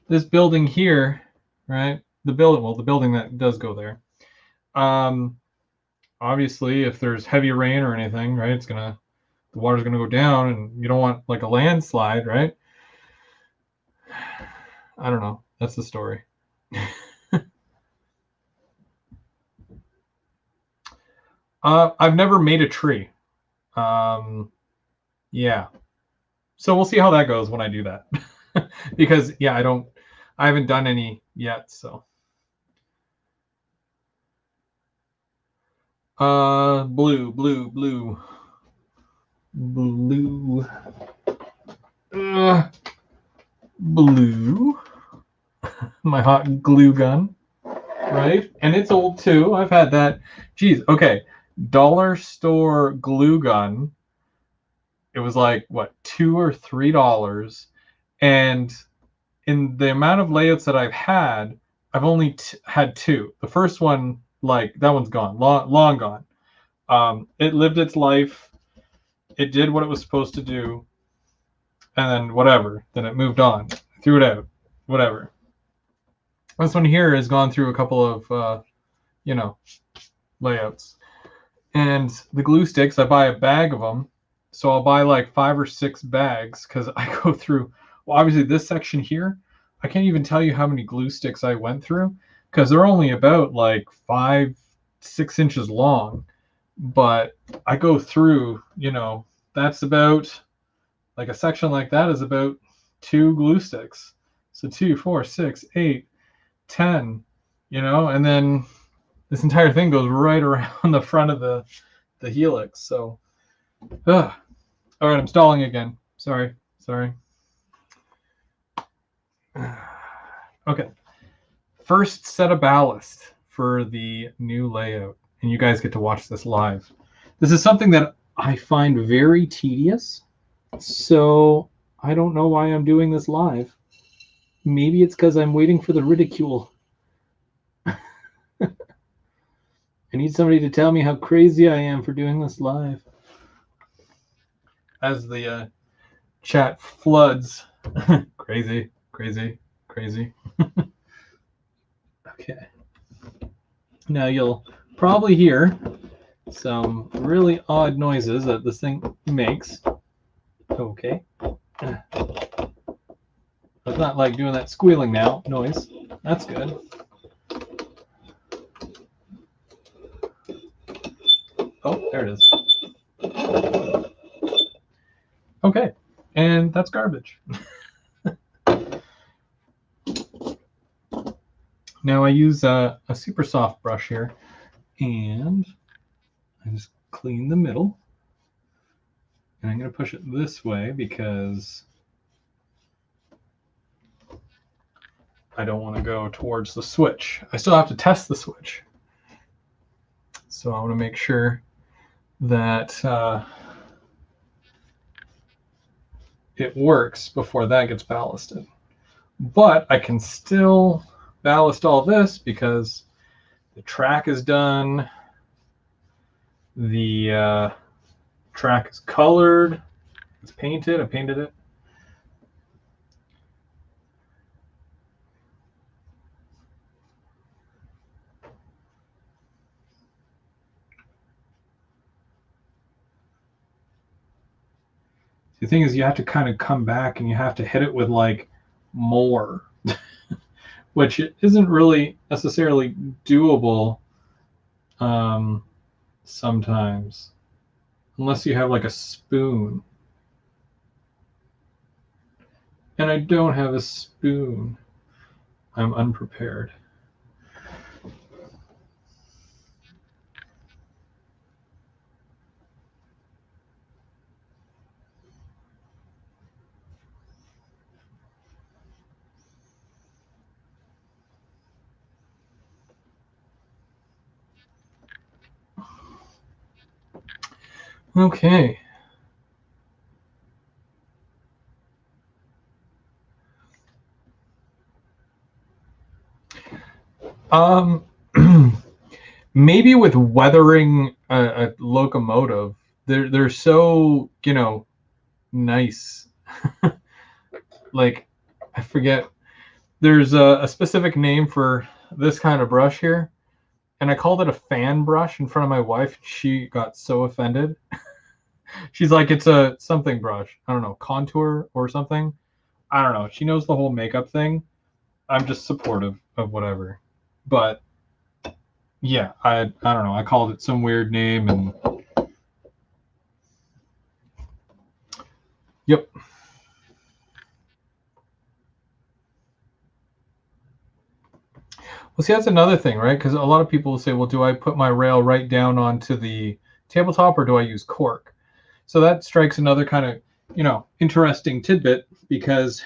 [SPEAKER 1] this building here, right? The building that does go there. Obviously, if there's heavy rain or anything, right, the water's gonna go down, and you don't want like a landslide, right? I don't know. That's the story. I've never made a tree. Yeah. So we'll see how that goes when I do that. Because yeah, I haven't done any yet, so. Blue. Blue. My hot glue gun. Right? And it's old too. I've had that. Geez, okay. Dollar store glue gun. It was like, what, $2 or $3. And in the amount of layouts that I've had, I've only had two. The first one, like, that one's gone, long gone. It lived its life. It did what it was supposed to do. And then whatever. Then it moved on. Threw it out. Whatever. This one here has gone through a couple of, layouts. And the glue sticks, I buy a bag of them. So I'll buy like 5 or 6 bags because I go through, well, obviously this section here, I can't even tell you how many glue sticks I went through because they're only about like 5-6 inches long. But I go through, that's about, like a section like that is about 2 glue sticks. So 2, 4, 6, 8, 10, and then this entire thing goes right around the front of the helix. So, all right, I'm stalling again. Sorry. Okay. First set of ballast for the new layout, and you guys get to watch this live. This is something that I find very tedious, so I don't know why I'm doing this live. Maybe it's because I'm waiting for the ridicule. I need somebody to tell me how crazy I am for doing this live. As the chat floods. Crazy. Okay. Now you'll probably hear some really odd noises that this thing makes. Okay. It's not like doing that squealing now noise. That's good. Oh, there it is. Okay, and that's garbage. Now I use a super soft brush here, and I just clean the middle. And I'm going to push it this way because I don't want to go towards the switch. I still have to test the switch. So I want to make sure that it works before that gets ballasted. But I can still ballast all this because the track is done. The track is colored. It's painted. I painted it. The thing is, you have to kind of come back and you have to hit it with like more, which isn't really necessarily doable sometimes, unless you have like a spoon. And I don't have a spoon. I'm unprepared. Okay. Maybe with weathering a locomotive, they're so, you know, nice. Like, I forget. There's a specific name for this kind of brush here, and I called it a fan brush in front of my wife. She got so offended. She's like, it's a something brush. I don't know, contour or something. I don't know. She knows the whole makeup thing. I'm just supportive of whatever. But yeah, I don't know. I called it some weird name and yep. Well, see, that's another thing, right? Because a lot of people will say, well, do I put my rail right down onto the tabletop or do I use cork? So that strikes another kind of, you know, interesting tidbit because,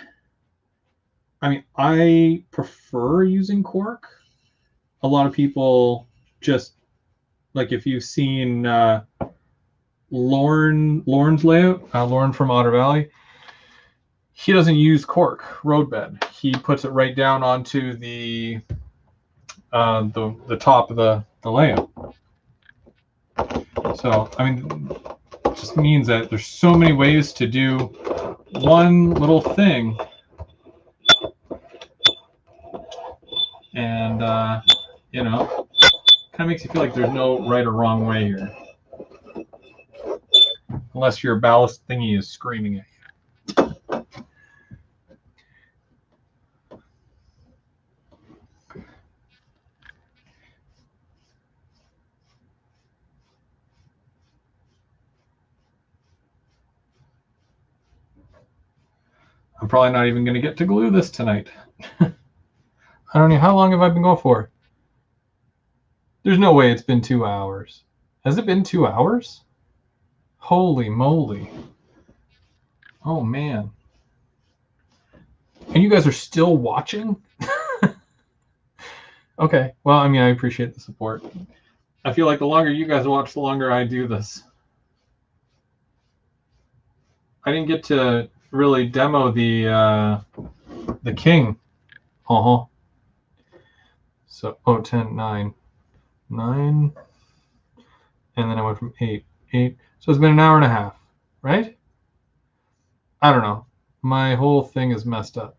[SPEAKER 1] I mean, I prefer using cork. A lot of people just, like if you've seen Lorne's layout, Lorne from Otter Valley, he doesn't use cork roadbed. He puts it right down onto the top of the layout. So, I mean, it just means that there's so many ways to do one little thing. And, you know, kind of makes you feel like there's no right or wrong way here. Unless your ballast thingy is screaming at you. I'm probably not even going to get to glue this tonight. I don't know. How long have I been going for? There's no way it's been 2 hours. Has it been 2 hours? Holy moly. Oh, man. And you guys are still watching? Okay. Well, I mean, I appreciate the support. I feel like the longer you guys watch, the longer I do this. I didn't get to really demo the king. Uh-huh. So, 10, 9. 9. And then I went from 8. 8. So it's been an hour and a half, right? I don't know. My whole thing is messed up.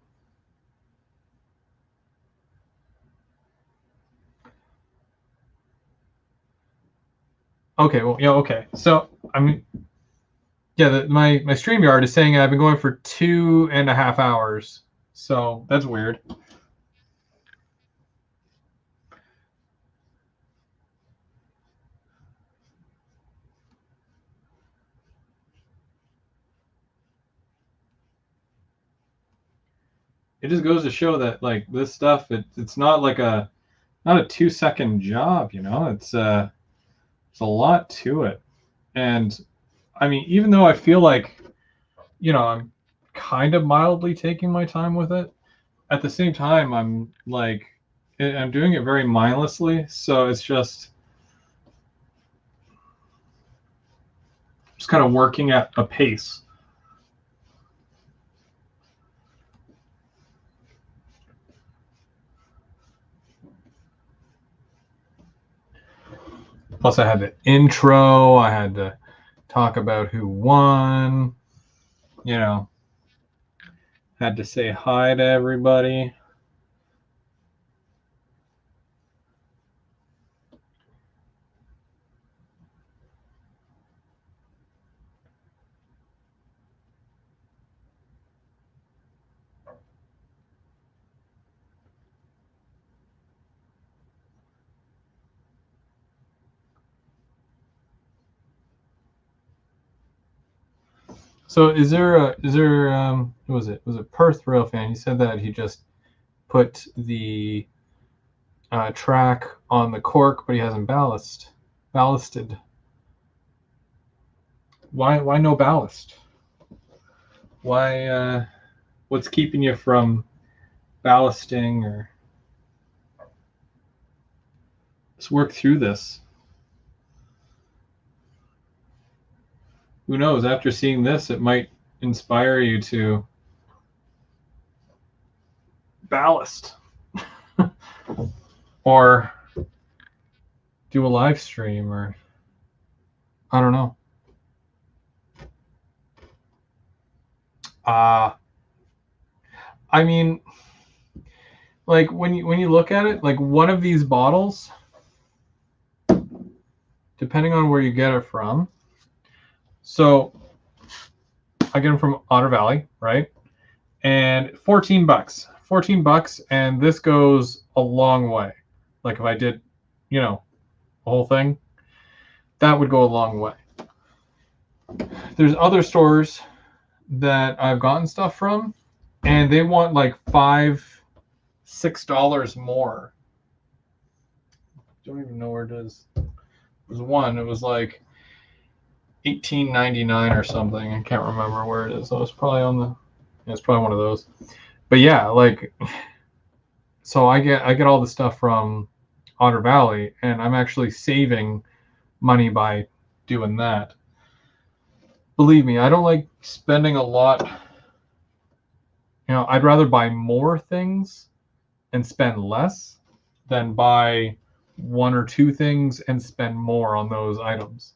[SPEAKER 1] Okay, well, yeah, okay. So I mean, yeah, my StreamYard is saying I've been going for 2.5 hours. So that's weird. It just goes to show that like this stuff, it's not like not a 2-second job, you know. It's a lot to it. And I mean, even though I feel like, I'm kind of mildly taking my time with it, at the same time, I'm doing it very mindlessly. So it's just kind of working at a pace. Plus, I had the intro. I had to talk about who won. Had to say hi to everybody. So who was it? Was it Perth Rail Fan? He said that he just put the track on the cork, but he hasn't ballasted. Why no ballast? Why what's keeping you from ballasting? Or let's work through this. Who knows? After seeing this, it might inspire you to ballast or do a live stream, or I don't know. I mean, like when you look at it, like one of these bottles, depending on where you get it from. So I get them from Otter Valley, right? And $14. $14, and this goes a long way. Like if I did, the whole thing, that would go a long way. There's other stores that I've gotten stuff from, and they want like $5-6 more. Don't even know where it is. There's one. It was like $18.99 or something. I can't remember where it is. So it's probably it's probably one of those. But yeah, like, so I get all the stuff from Otter Valley, and I'm actually saving money by doing that. Believe me, I don't like spending a lot. I'd rather buy more things and spend less than buy one or two things and spend more on those items.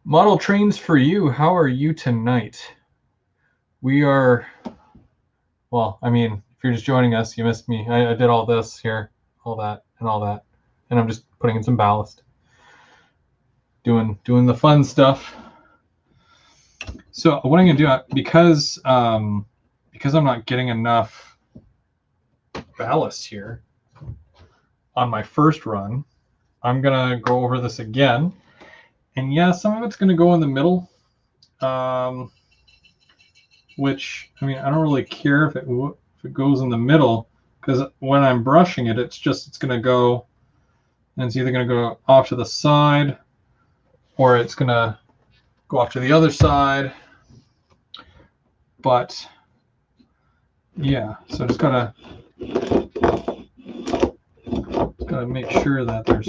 [SPEAKER 1] Model trains for you. How are you tonight? We are, well, I mean, if you're just joining us, you missed me. I did all this here, all that, and all that. And I'm just putting in some ballast. Doing the fun stuff. So what I'm gonna do, because I'm not getting enough ballast here on my first run, I'm gonna go over this again. And yeah, some of it's gonna go in the middle. Which, I mean, I don't really care if it goes in the middle, because when I'm brushing it, it's going to go, and it's either going to go off to the side, or it's going to go off to the other side. But yeah, so just gotta make sure that there's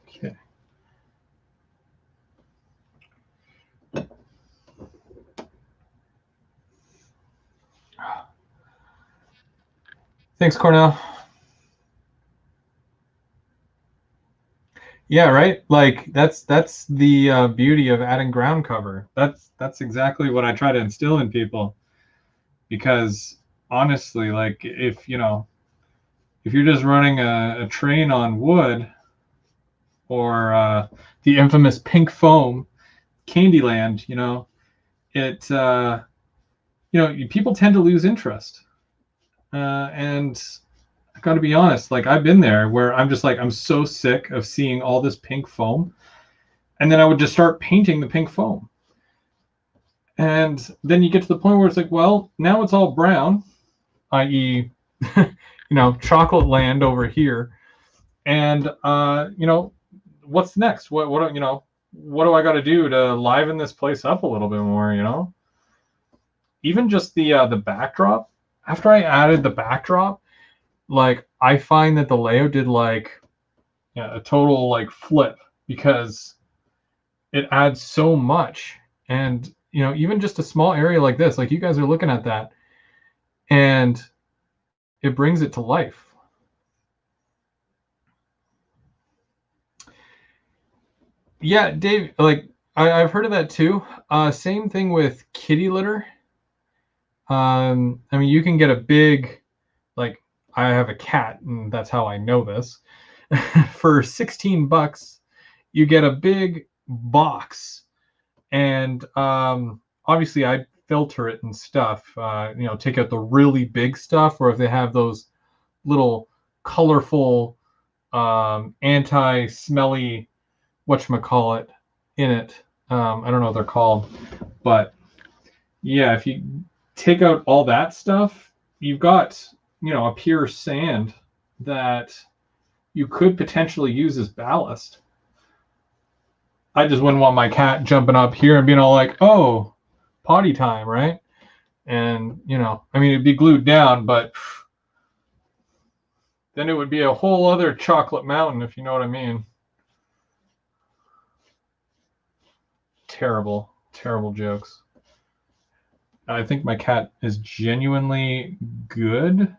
[SPEAKER 1] okay. Thanks, Cornell. Yeah, right. Like that's the beauty of adding ground cover. That's exactly what I try to instill in people. Because honestly, like if if you're just running a train on wood or the infamous pink foam, Candyland, it people tend to lose interest. And I got to be honest, like I've been there where I'm just like I'm so sick of seeing all this pink foam, and then I would just start painting the pink foam, and then you get to the point where it's like, well, now it's all brown, i.e., chocolate land over here, and what's next? What do I got to do to liven this place up a little bit more? Even just the backdrop. After I added the backdrop, like I find that the layout did like a total like flip because it adds so much. And even just a small area like this, like you guys are looking at that, and it brings it to life. Yeah, Dave, like I've heard of that too. Same thing with kitty litter. I mean, you can get a big, like I have a cat, and that's how I know this. For $16, you get a big box, and obviously I filter it and stuff. Take out the really big stuff, or if they have those little colorful, anti-smelly, whatchamacallit in it. I don't know what they're called, but yeah, if you take out all that stuff, you've got a pure sand that you could potentially use as ballast. I just wouldn't want my cat jumping up here and being all like, "Oh, potty time," right? And I mean, it'd be glued down, but then it would be a whole other chocolate mountain, if you know what I mean. Terrible, terrible jokes. I think my cat is genuinely good.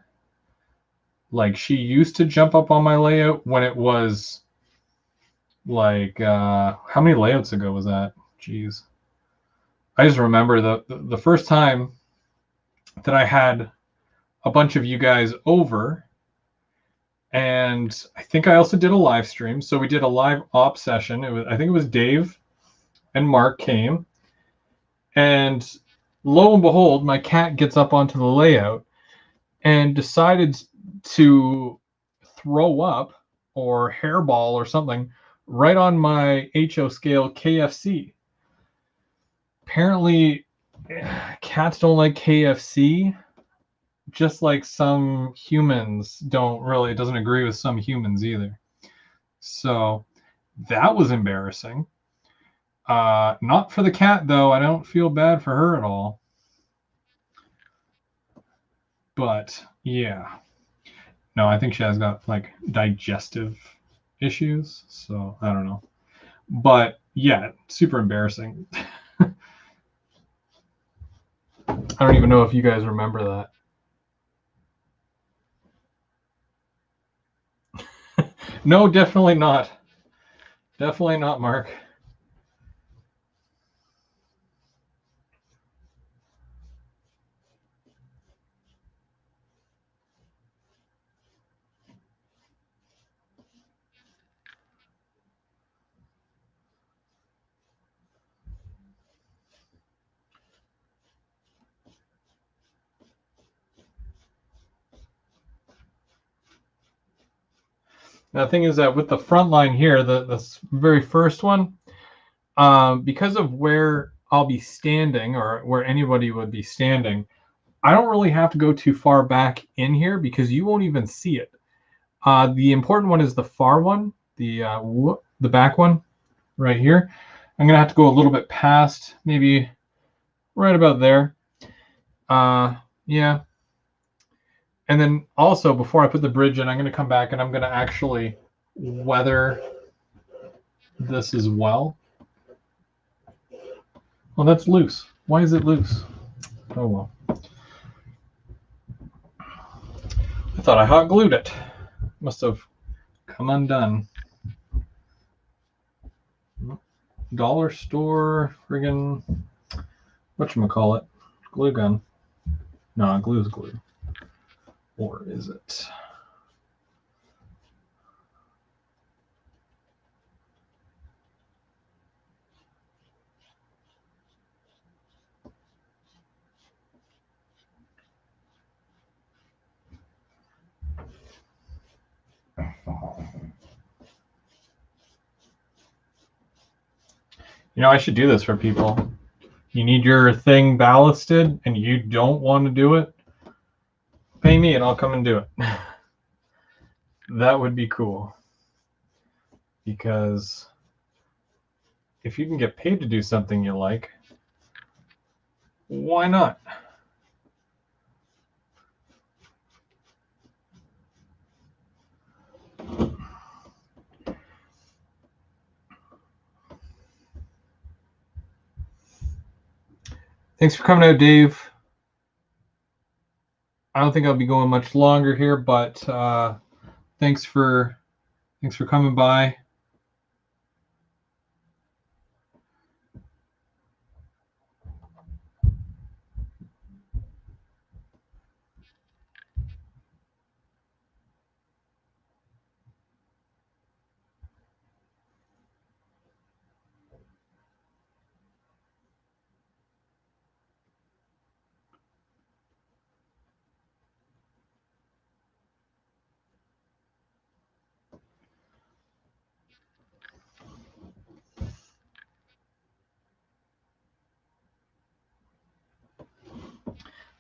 [SPEAKER 1] Like she used to jump up on my layout when it was like how many layouts ago was that? Jeez. I just remember the first time that I had a bunch of you guys over, and I think I also did a live stream. So we did a live op session. I think it was Dave and Mark came, and lo and behold, my cat gets up onto the layout and decided to throw up or hairball or something right on my HO scale KFC. Apparently, cats don't like KFC, just like some humans doesn't agree with some humans either. So that was embarrassing. Not for the cat, though. I don't feel bad for her at all. But yeah. No, I think she has got like digestive issues. So I don't know. But yeah, super embarrassing. I don't even know if you guys remember that. No, definitely not. Definitely not, Mark. The thing is that with the front line here, the very first one, because of where I'll be standing or where anybody would be standing, I don't really have to go too far back in here because you won't even see it. The important one is the far one, the back one right here. I'm going to have to go a little bit past, maybe right about there. Yeah. And then also, before I put the bridge in, I'm going to come back and I'm going to actually weather this as well. Well, that's loose. Why is it loose? Oh, well. I thought I hot glued it. Must have come undone. Dollar store friggin' whatchamacallit? Glue gun. No, glue's glue. Or is it? You know, I should do this for people. You need your thing ballasted and you don't want to do it, pay me and I'll come and do it. That would be cool. Because if you can get paid to do something you like, why not? Thanks for coming out, Dave. I don't think I'll be going much longer here, but thanks for coming by.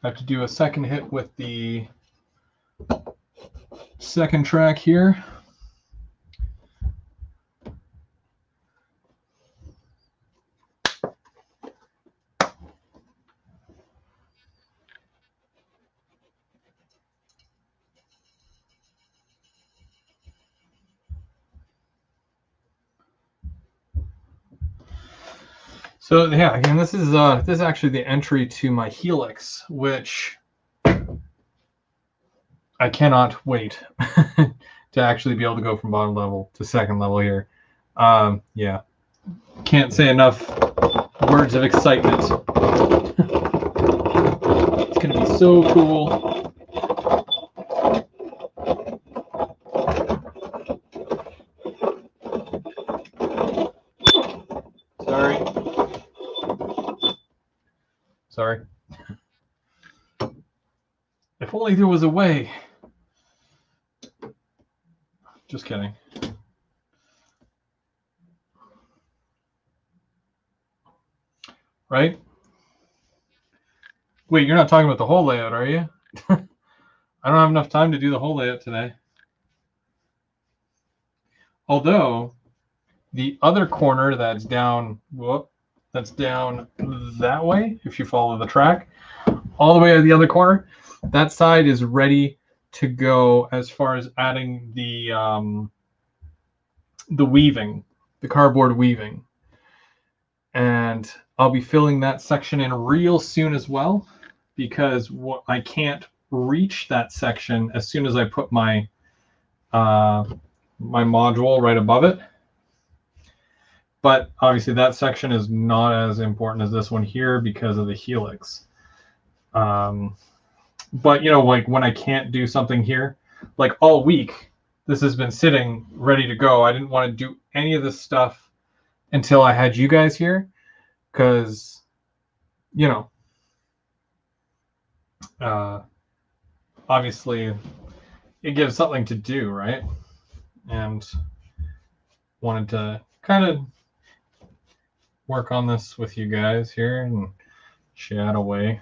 [SPEAKER 1] I have to do a second hit with the second track here. So yeah, again, this is actually the entry to my Helix, which I cannot wait to actually be able to go from bottom level to second level here. Yeah, can't say enough words of excitement. It's gonna be so cool. Sorry. If only there was a way. Just kidding. Right? Wait, you're not talking about the whole layout, are you? I don't have enough time to do the whole layout today. Although, the other corner that's down, that's down that way, if you follow the track, all the way to the other corner, that side is ready to go as far as adding the weaving, the cardboard weaving. And I'll be filling that section in real soon as well, because I can't reach that section as soon as I put my my module right above it. But obviously that section is not as important as this one here because of the Helix. But you know, like when I can't do something here, like all week, this has been sitting ready to go. I didn't want to do any of this stuff until I had you guys here, because, you know, obviously it gives something to do, right? And wanted to kind of work on this with you guys here and chat away.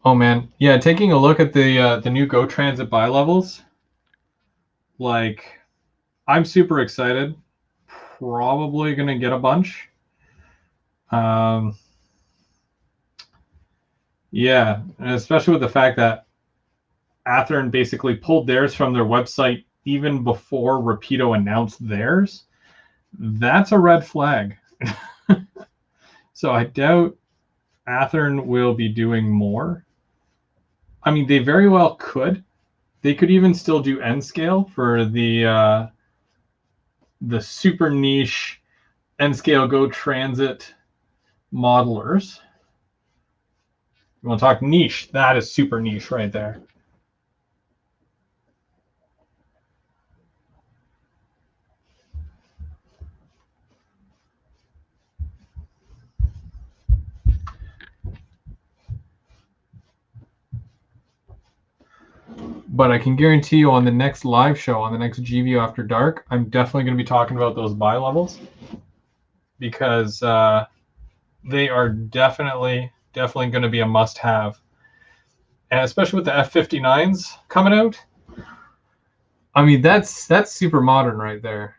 [SPEAKER 1] Oh man, yeah, taking a look at the new Go Transit bi-levels, like, I'm super excited. Probably gonna get a bunch. Yeah, and especially with the fact that Athearn basically pulled theirs from their website even before Rapido announced theirs. That's a red flag. So I doubt Athearn will be doing more. I mean, they very well could. They could even still do N scale for the super niche N scale Go Transit modelers. You want to talk niche? That is super niche right there. But I can guarantee you on the next live show, on the next GView After Dark, I'm definitely going to be talking about those buy levels because they are definitely going to be a must-have. And especially with the F59s coming out, I mean, that's super modern right there.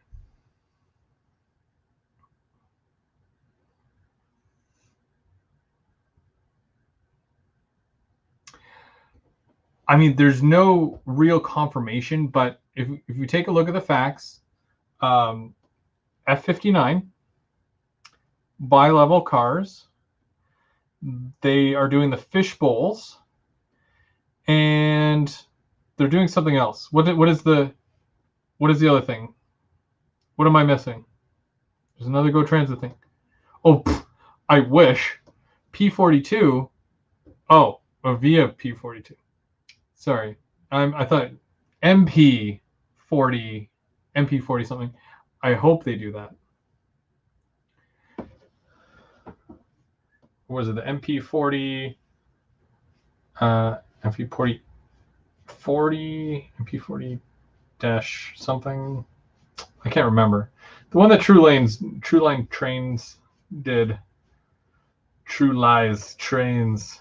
[SPEAKER 1] I mean, there's no real confirmation, but if you take a look at the facts, F59 bi-level cars, they are doing the fish bowls, and they're doing something else. What is the other thing? What am I missing? There's another Go Transit thing. Oh, I wish. P42. Oh, via P42. Sorry, I thought MP40 something. I hope they do that. What was it? The MP40, MP40, MP40 dash something. I can't remember. The one that True Line Trains did. True Lies Trains.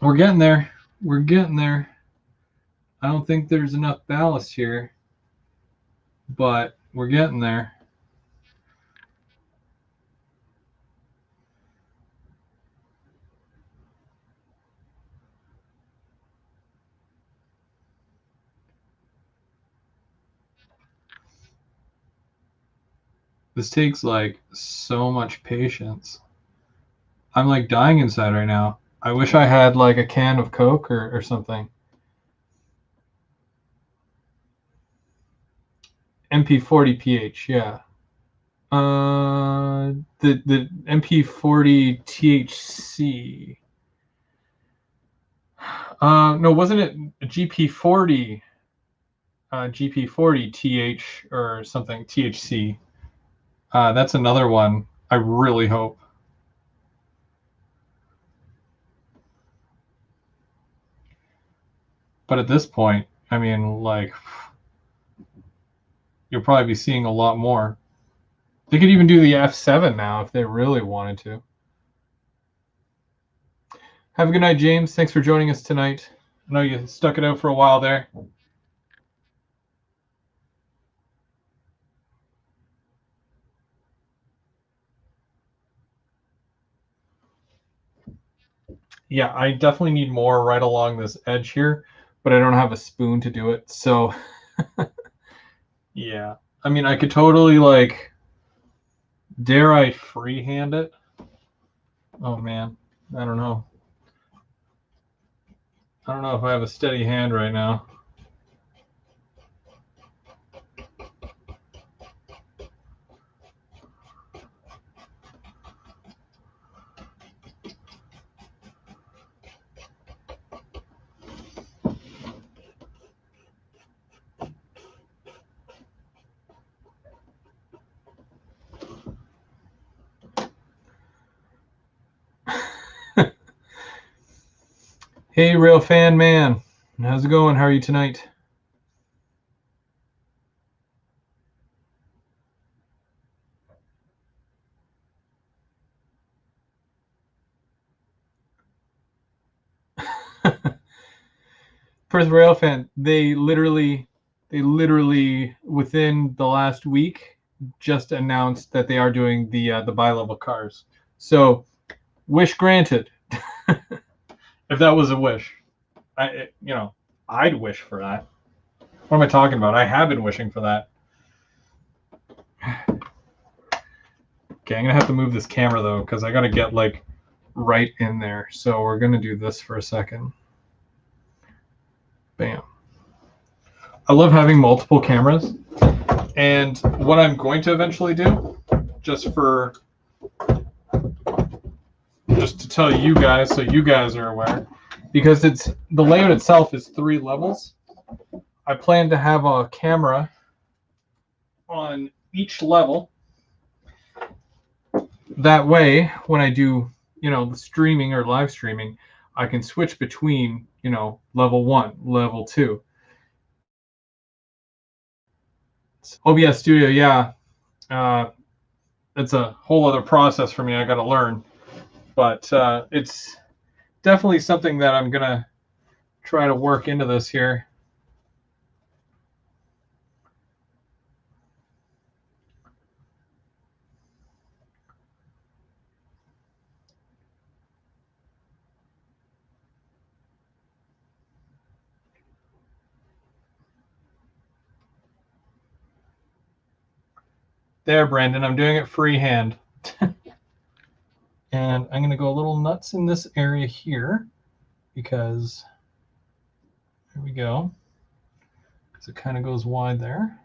[SPEAKER 1] We're getting there. We're getting there. I don't think there's enough ballast here, but we're getting there. This takes like so much patience. I'm like dying inside right now. I wish I had like a can of Coke or something. MP40PH, yeah. The MP40 THC. No, wasn't it GP40? GP40 TH or something THC. That's another one. I really hope. But at this point, I mean, like, you'll probably be seeing a lot more. They could even do the F7 now if they really wanted to. Have a good night, James. Thanks for joining us tonight. I know you stuck it out for a while there. Yeah, I definitely need more right along this edge here, but I don't have a spoon to do it. So, yeah. I mean, I could totally, like, dare I freehand it? Oh, man. I don't know. I don't know if I have a steady hand right now. Hey, Rail Fan Man. How's it going? How are you tonight? Perth Rail Fan, they literally They literally, within the last week, just announced that they are doing the bi-level cars. So, wish granted. If that was a wish, I'd wish for that. What am I talking about? I have been wishing for that. Okay, I'm gonna have to move this camera though, because I gotta get like right in there. So we're gonna do this for a second. Bam. I love having multiple cameras. And what I'm going to eventually do, just to tell you guys, so you guys are aware, because the layout itself is 3 levels. I plan to have a camera on each level. That way, when I do, the streaming or live streaming, I can switch between, level 1, level 2. OBS Studio, yeah. It's a whole other process for me. I got to learn. But it's definitely something that I'm going to try to work into this here. There, Brandon, I'm doing it freehand. And I'm going to go a little nuts in this area here because there we go. Because it kind of goes wide there.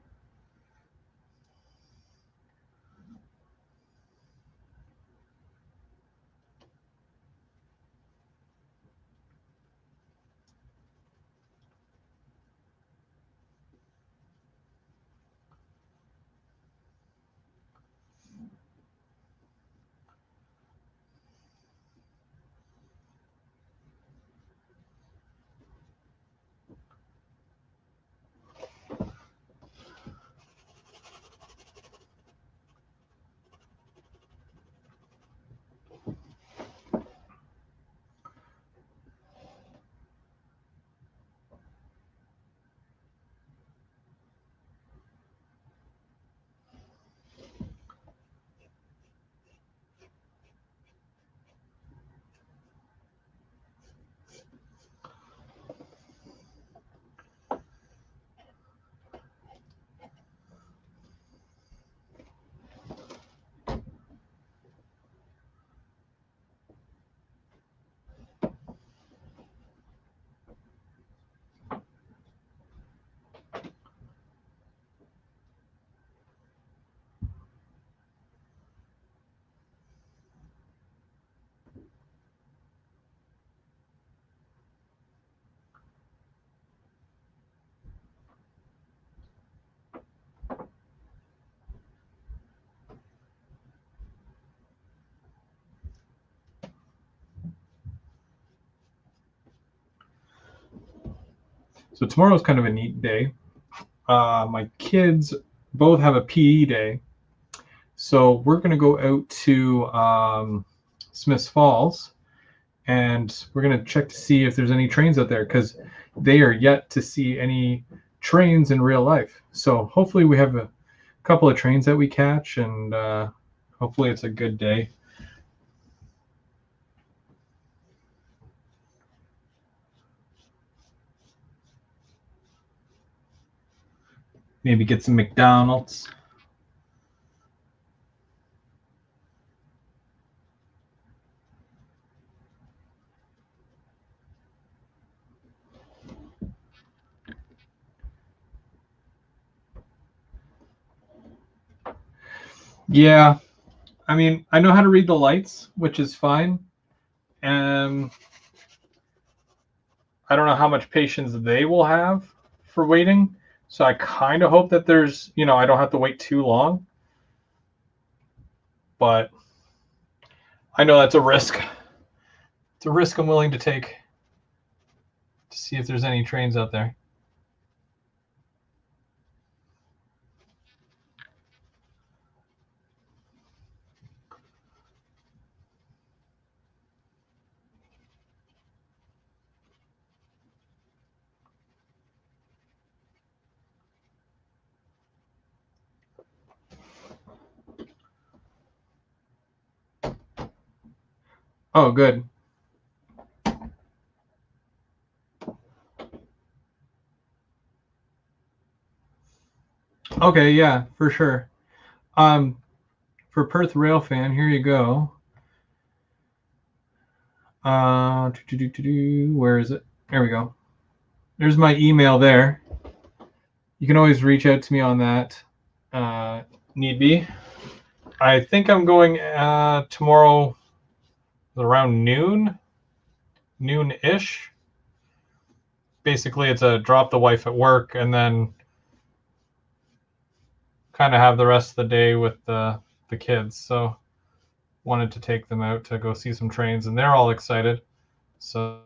[SPEAKER 1] So tomorrow's kind of a neat day. My kids both have a PE day. So we're going to go out to Smiths Falls, and we're going to check to see if there's any trains out there, because they are yet to see any trains in real life. So hopefully we have a couple of trains that we catch, and hopefully it's a good day. Maybe get some McDonald's. Yeah, I mean, I know how to read the lights, which is fine. And I don't know how much patience they will have for waiting. So I kind of hope that there's, I don't have to wait too long. But I know that's a risk. It's a risk I'm willing to take to see if there's any trains out there. Oh, good. Okay, yeah, for sure. For Perth Rail fan, here you go. Where is it? There we go. There's my email there. You can always reach out to me on that, need be. I think I'm going tomorrow around noon-ish. Basically, it's a drop the wife at work and then kind of have the rest of the day with the kids. So wanted to take them out to go see some trains, and they're all excited. So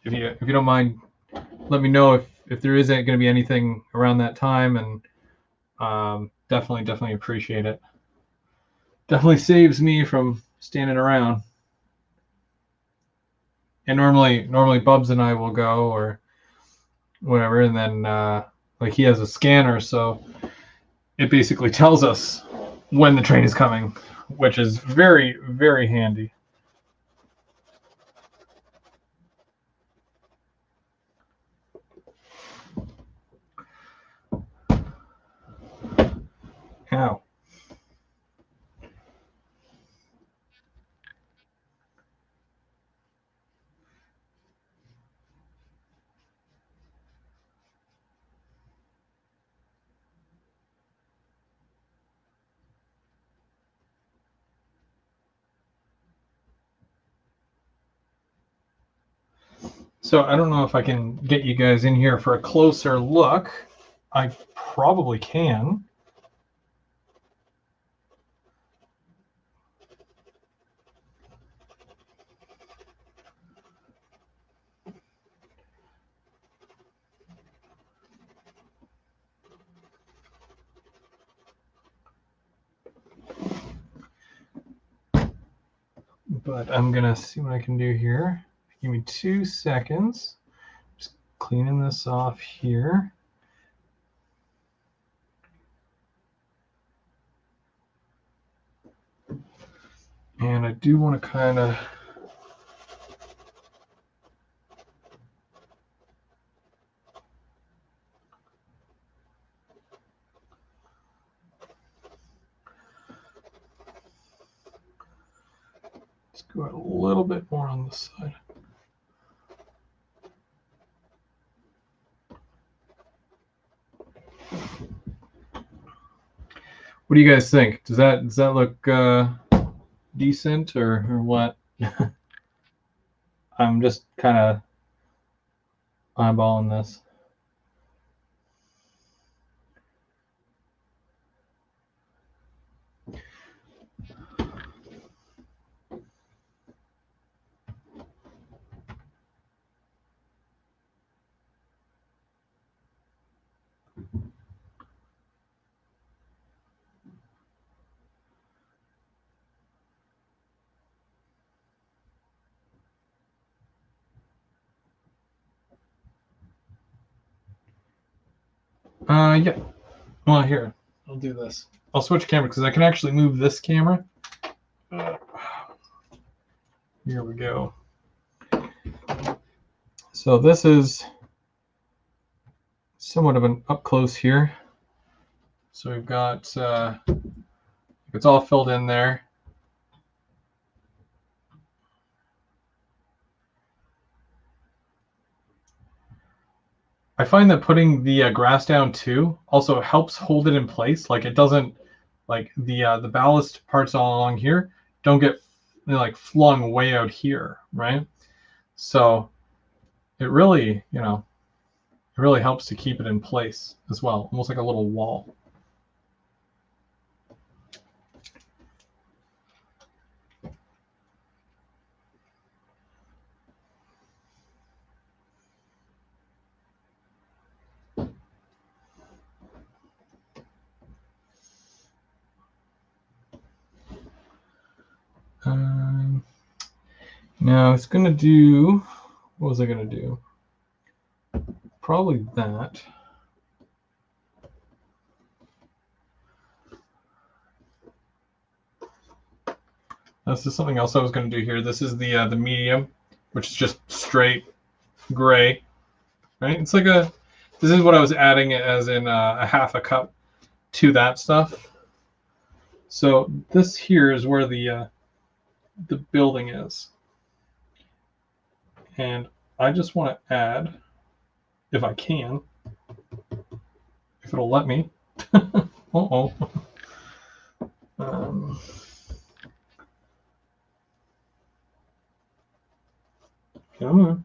[SPEAKER 1] if you don't mind, let me know if there isn't going to be anything around that time, and definitely appreciate it. Definitely saves me from standing around. And normally Bubs and I will go or whatever, and then like he has a scanner, so it basically tells us when the train is coming, which is very, very handy. Ow. So I don't know if I can get you guys in here for a closer look. I probably can. But I'm gonna see what I can do here. Give me 2 seconds. Just cleaning this off here. And I do want to kind of just go a little bit more on this side. What do you guys think? Does that look decent or what? I'm just kind of eyeballing this. Yeah. Well, here, I'll do this. I'll switch camera because I can actually move this camera. Here we go. So this is somewhat of an up close here. So we've got it's all filled in there. I find that putting the grass down too also helps hold it in place. Like it doesn't, like the ballast parts all along here don't get like flung way out here, right? So it really, it really helps to keep it in place as well, almost like a little wall. Now it's gonna do. What was I gonna do? Probably that. This is something else I was going to do here. This is the medium, which is just straight gray, right? It's like a. This is what I was adding as in a half a cup to that stuff. So this here is where the building is, and I just want to add, if I can, if it'll let me. Uh-oh. Come on.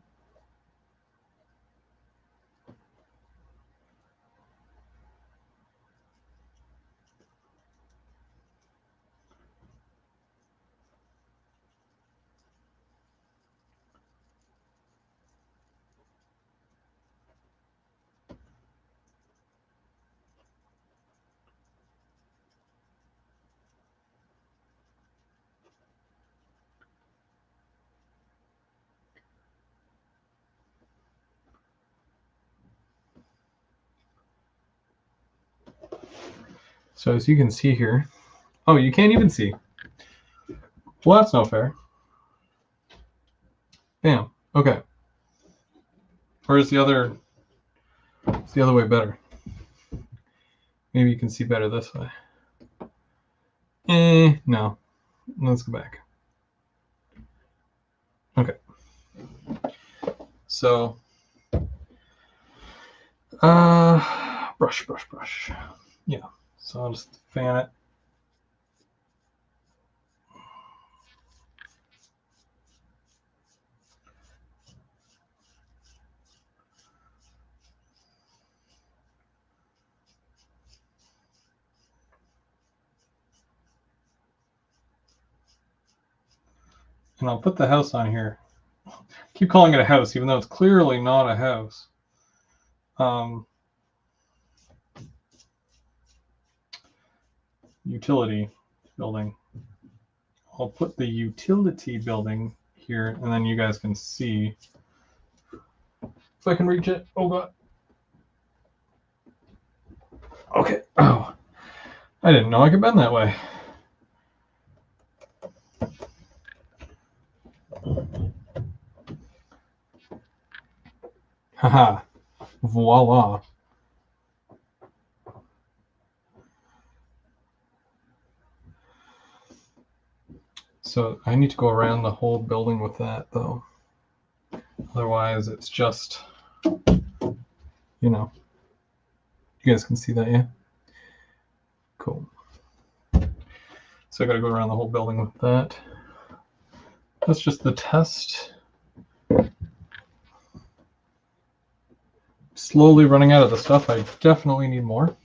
[SPEAKER 1] So as you can see here, oh, you can't even see. Well, that's not fair. Bam. Okay. Or is the other way better? Maybe you can see better this way. No. Let's go back. Okay. So, brush. Yeah. So I'll just fan it. And I'll put the house on here. Keep calling it a house, even though it's clearly not a house. Utility building. I'll put the utility building here, and then you guys can see if I can reach it. Oh god. Okay. Oh, I didn't know I could bend that way. Haha. Voila. So I need to go around the whole building with that, though. Otherwise, it's just, you know. You guys can see that, yeah? Cool. So I gotta go around the whole building with that. That's just the test. Slowly running out of the stuff. I definitely need more.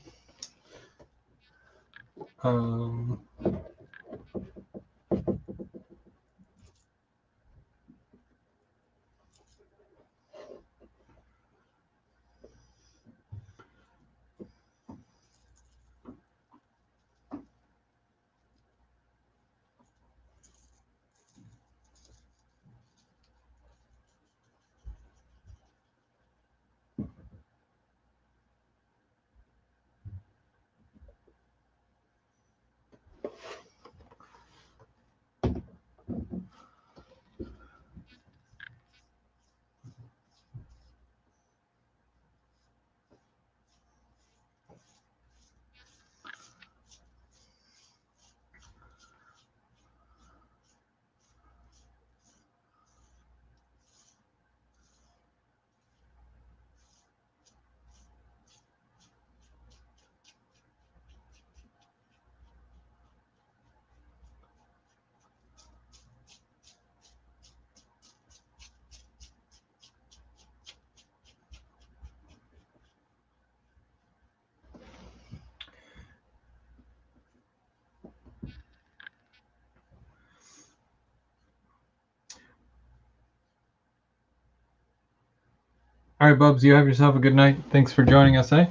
[SPEAKER 1] All right, Bubs, you have yourself a good night. Thanks for joining us, eh?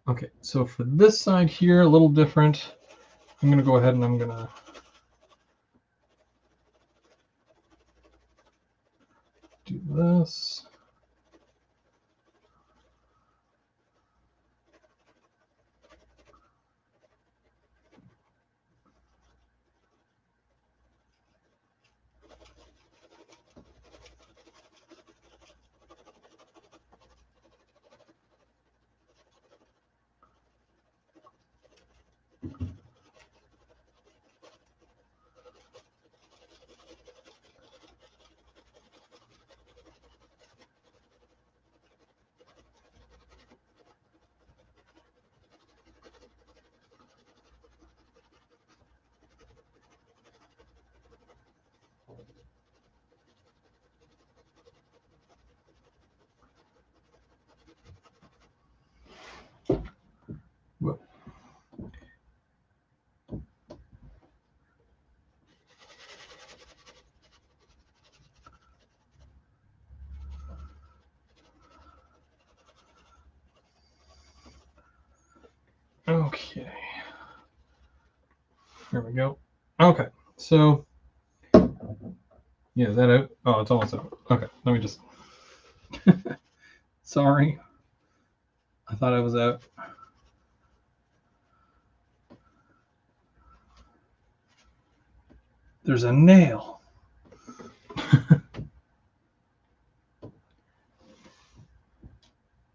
[SPEAKER 1] Okay, so for this side here, a little different. I'm going to go ahead and I'm going to do this. Okay. Here we go. Okay. So, yeah, is that out? Oh, it's almost out. Okay. Let me just. Sorry. I thought I was out. There's a nail.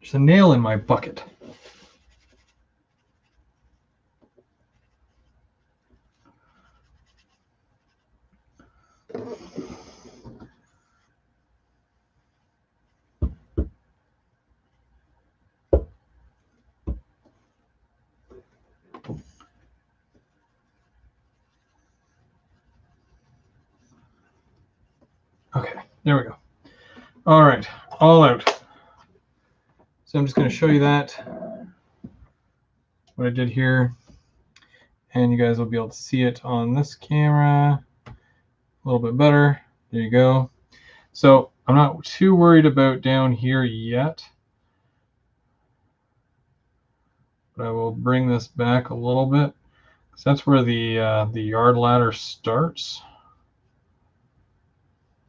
[SPEAKER 1] There's a nail in my bucket. Okay, there we go. All right, all out. So I'm just going to show you that, what I did here, and you guys will be able to see it on this camera a little bit better. There you go. So I'm not too worried about down here yet, but I will bring this back a little bit, because that's where the yard ladder starts,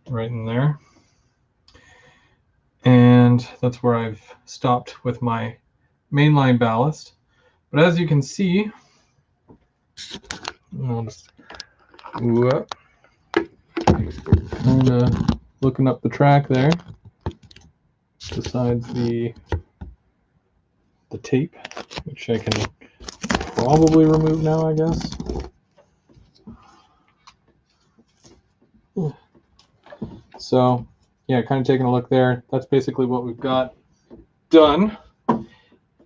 [SPEAKER 1] right in there. And that's where I've stopped with my mainline ballast. But as you can see, I'll just kind of looking up the track there, besides the tape, which I can probably remove now, I guess. So yeah, kind of taking a look there. That's basically what we've got done.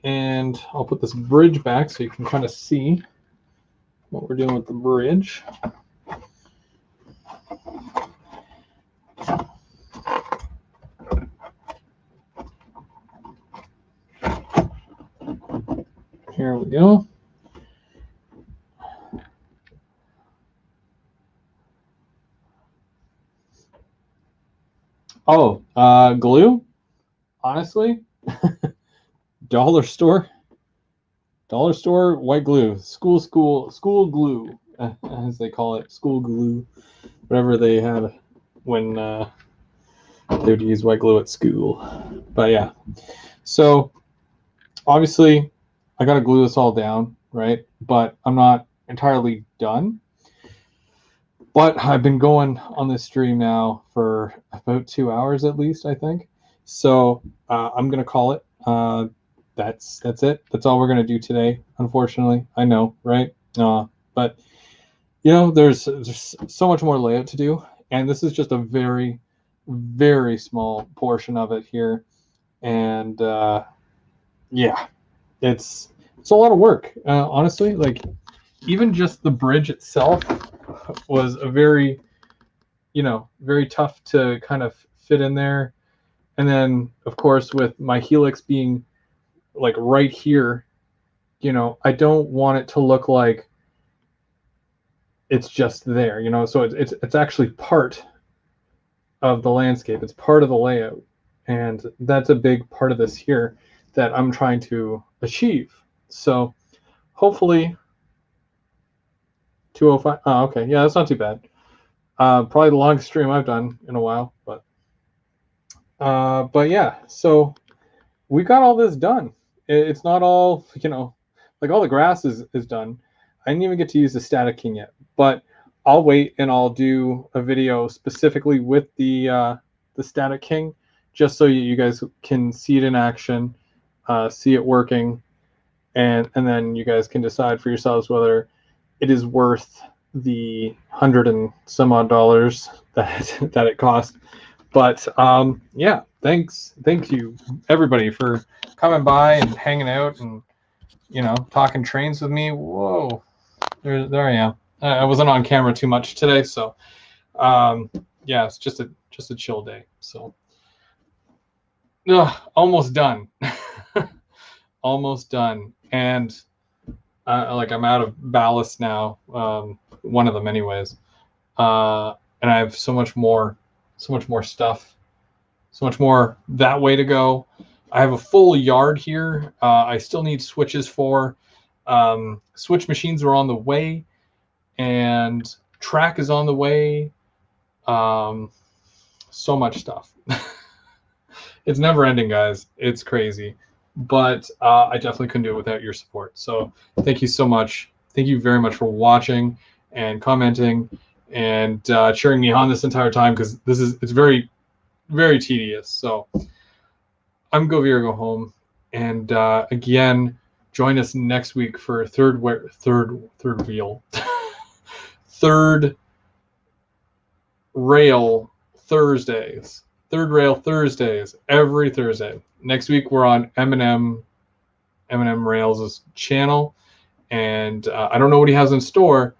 [SPEAKER 1] And I'll put this bridge back so you can kind of see what we're doing with the bridge. Here we go. Oh, glue? Honestly, dollar store white glue, school glue, as they call it, school glue, whatever they had when they would use white glue at school. But yeah, so obviously I got to glue this all down, right? But I'm not entirely done. But I've been going on this stream now for about 2 hours at least, I think. So I'm gonna call it. That's it. That's all we're gonna do today. Unfortunately, I know, right? But you know, there's so much more layout to do, and this is just a very, very small portion of it here. And yeah, it's a lot of work. Honestly, like even just the bridge itself was a very, very tough to kind of fit in there. And then, of course, with my helix being like right here, I don't want it to look like it's just there, so it's actually part of the landscape. It's part of the layout. And that's a big part of this here that I'm trying to achieve. So hopefully 205. Oh, okay. Yeah, that's not too bad. Probably the longest stream I've done in a while, but yeah, so we got all this done. It's not all, like all the grass is done. I didn't even get to use the Static King yet, but I'll wait and I'll do a video specifically with the Static King, just so you guys can see it in action, see it working, and then you guys can decide for yourselves whether it is worth the $100 and some odd that it cost. But yeah, thank you everybody for coming by and hanging out and talking trains with me. Whoa, there I am. I wasn't on camera too much today, so yeah, it's just a chill day. So almost done. Almost done. And like I'm out of ballast now, one of them anyways, and I have so much more stuff, so much more that way to go. I have a full yard here. I still need switches for. Switch machines are on the way, and track is on the way. So much stuff. It's never ending, guys. It's crazy. But I definitely couldn't do it without your support. So thank you so much. Thank you very much for watching and commenting and cheering me on this entire time, because it's very, very tedious. So I'm Govir Go Home, and again, join us next week for third rail Thursdays. Third Rail Thursdays, every Thursday. Next week we're on Eminem Rails' channel, and I don't know what he has in store,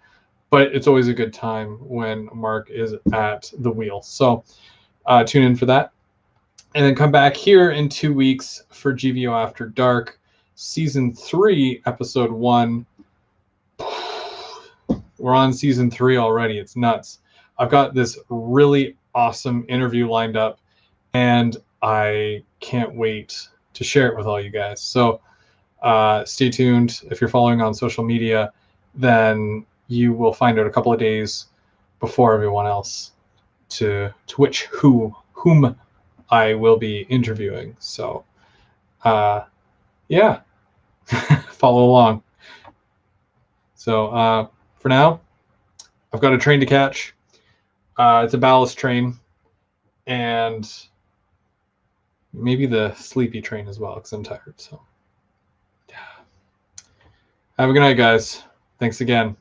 [SPEAKER 1] but it's always a good time when Mark is at the wheel. So tune in for that, and then come back here in 2 weeks for GVO After Dark, Season 3, Episode 1. We're on Season 3 already. It's nuts. I've got this really awesome interview lined up, and I can't wait to share it with all you guys. So stay tuned. If you're following on social media, then you will find out a couple of days before everyone else to whom I will be interviewing. So yeah, follow along. So for now, I've got a train to catch. It's a ballast train, and maybe the sleepy train as well, because I'm tired. So yeah. Have a good night, guys. Thanks again.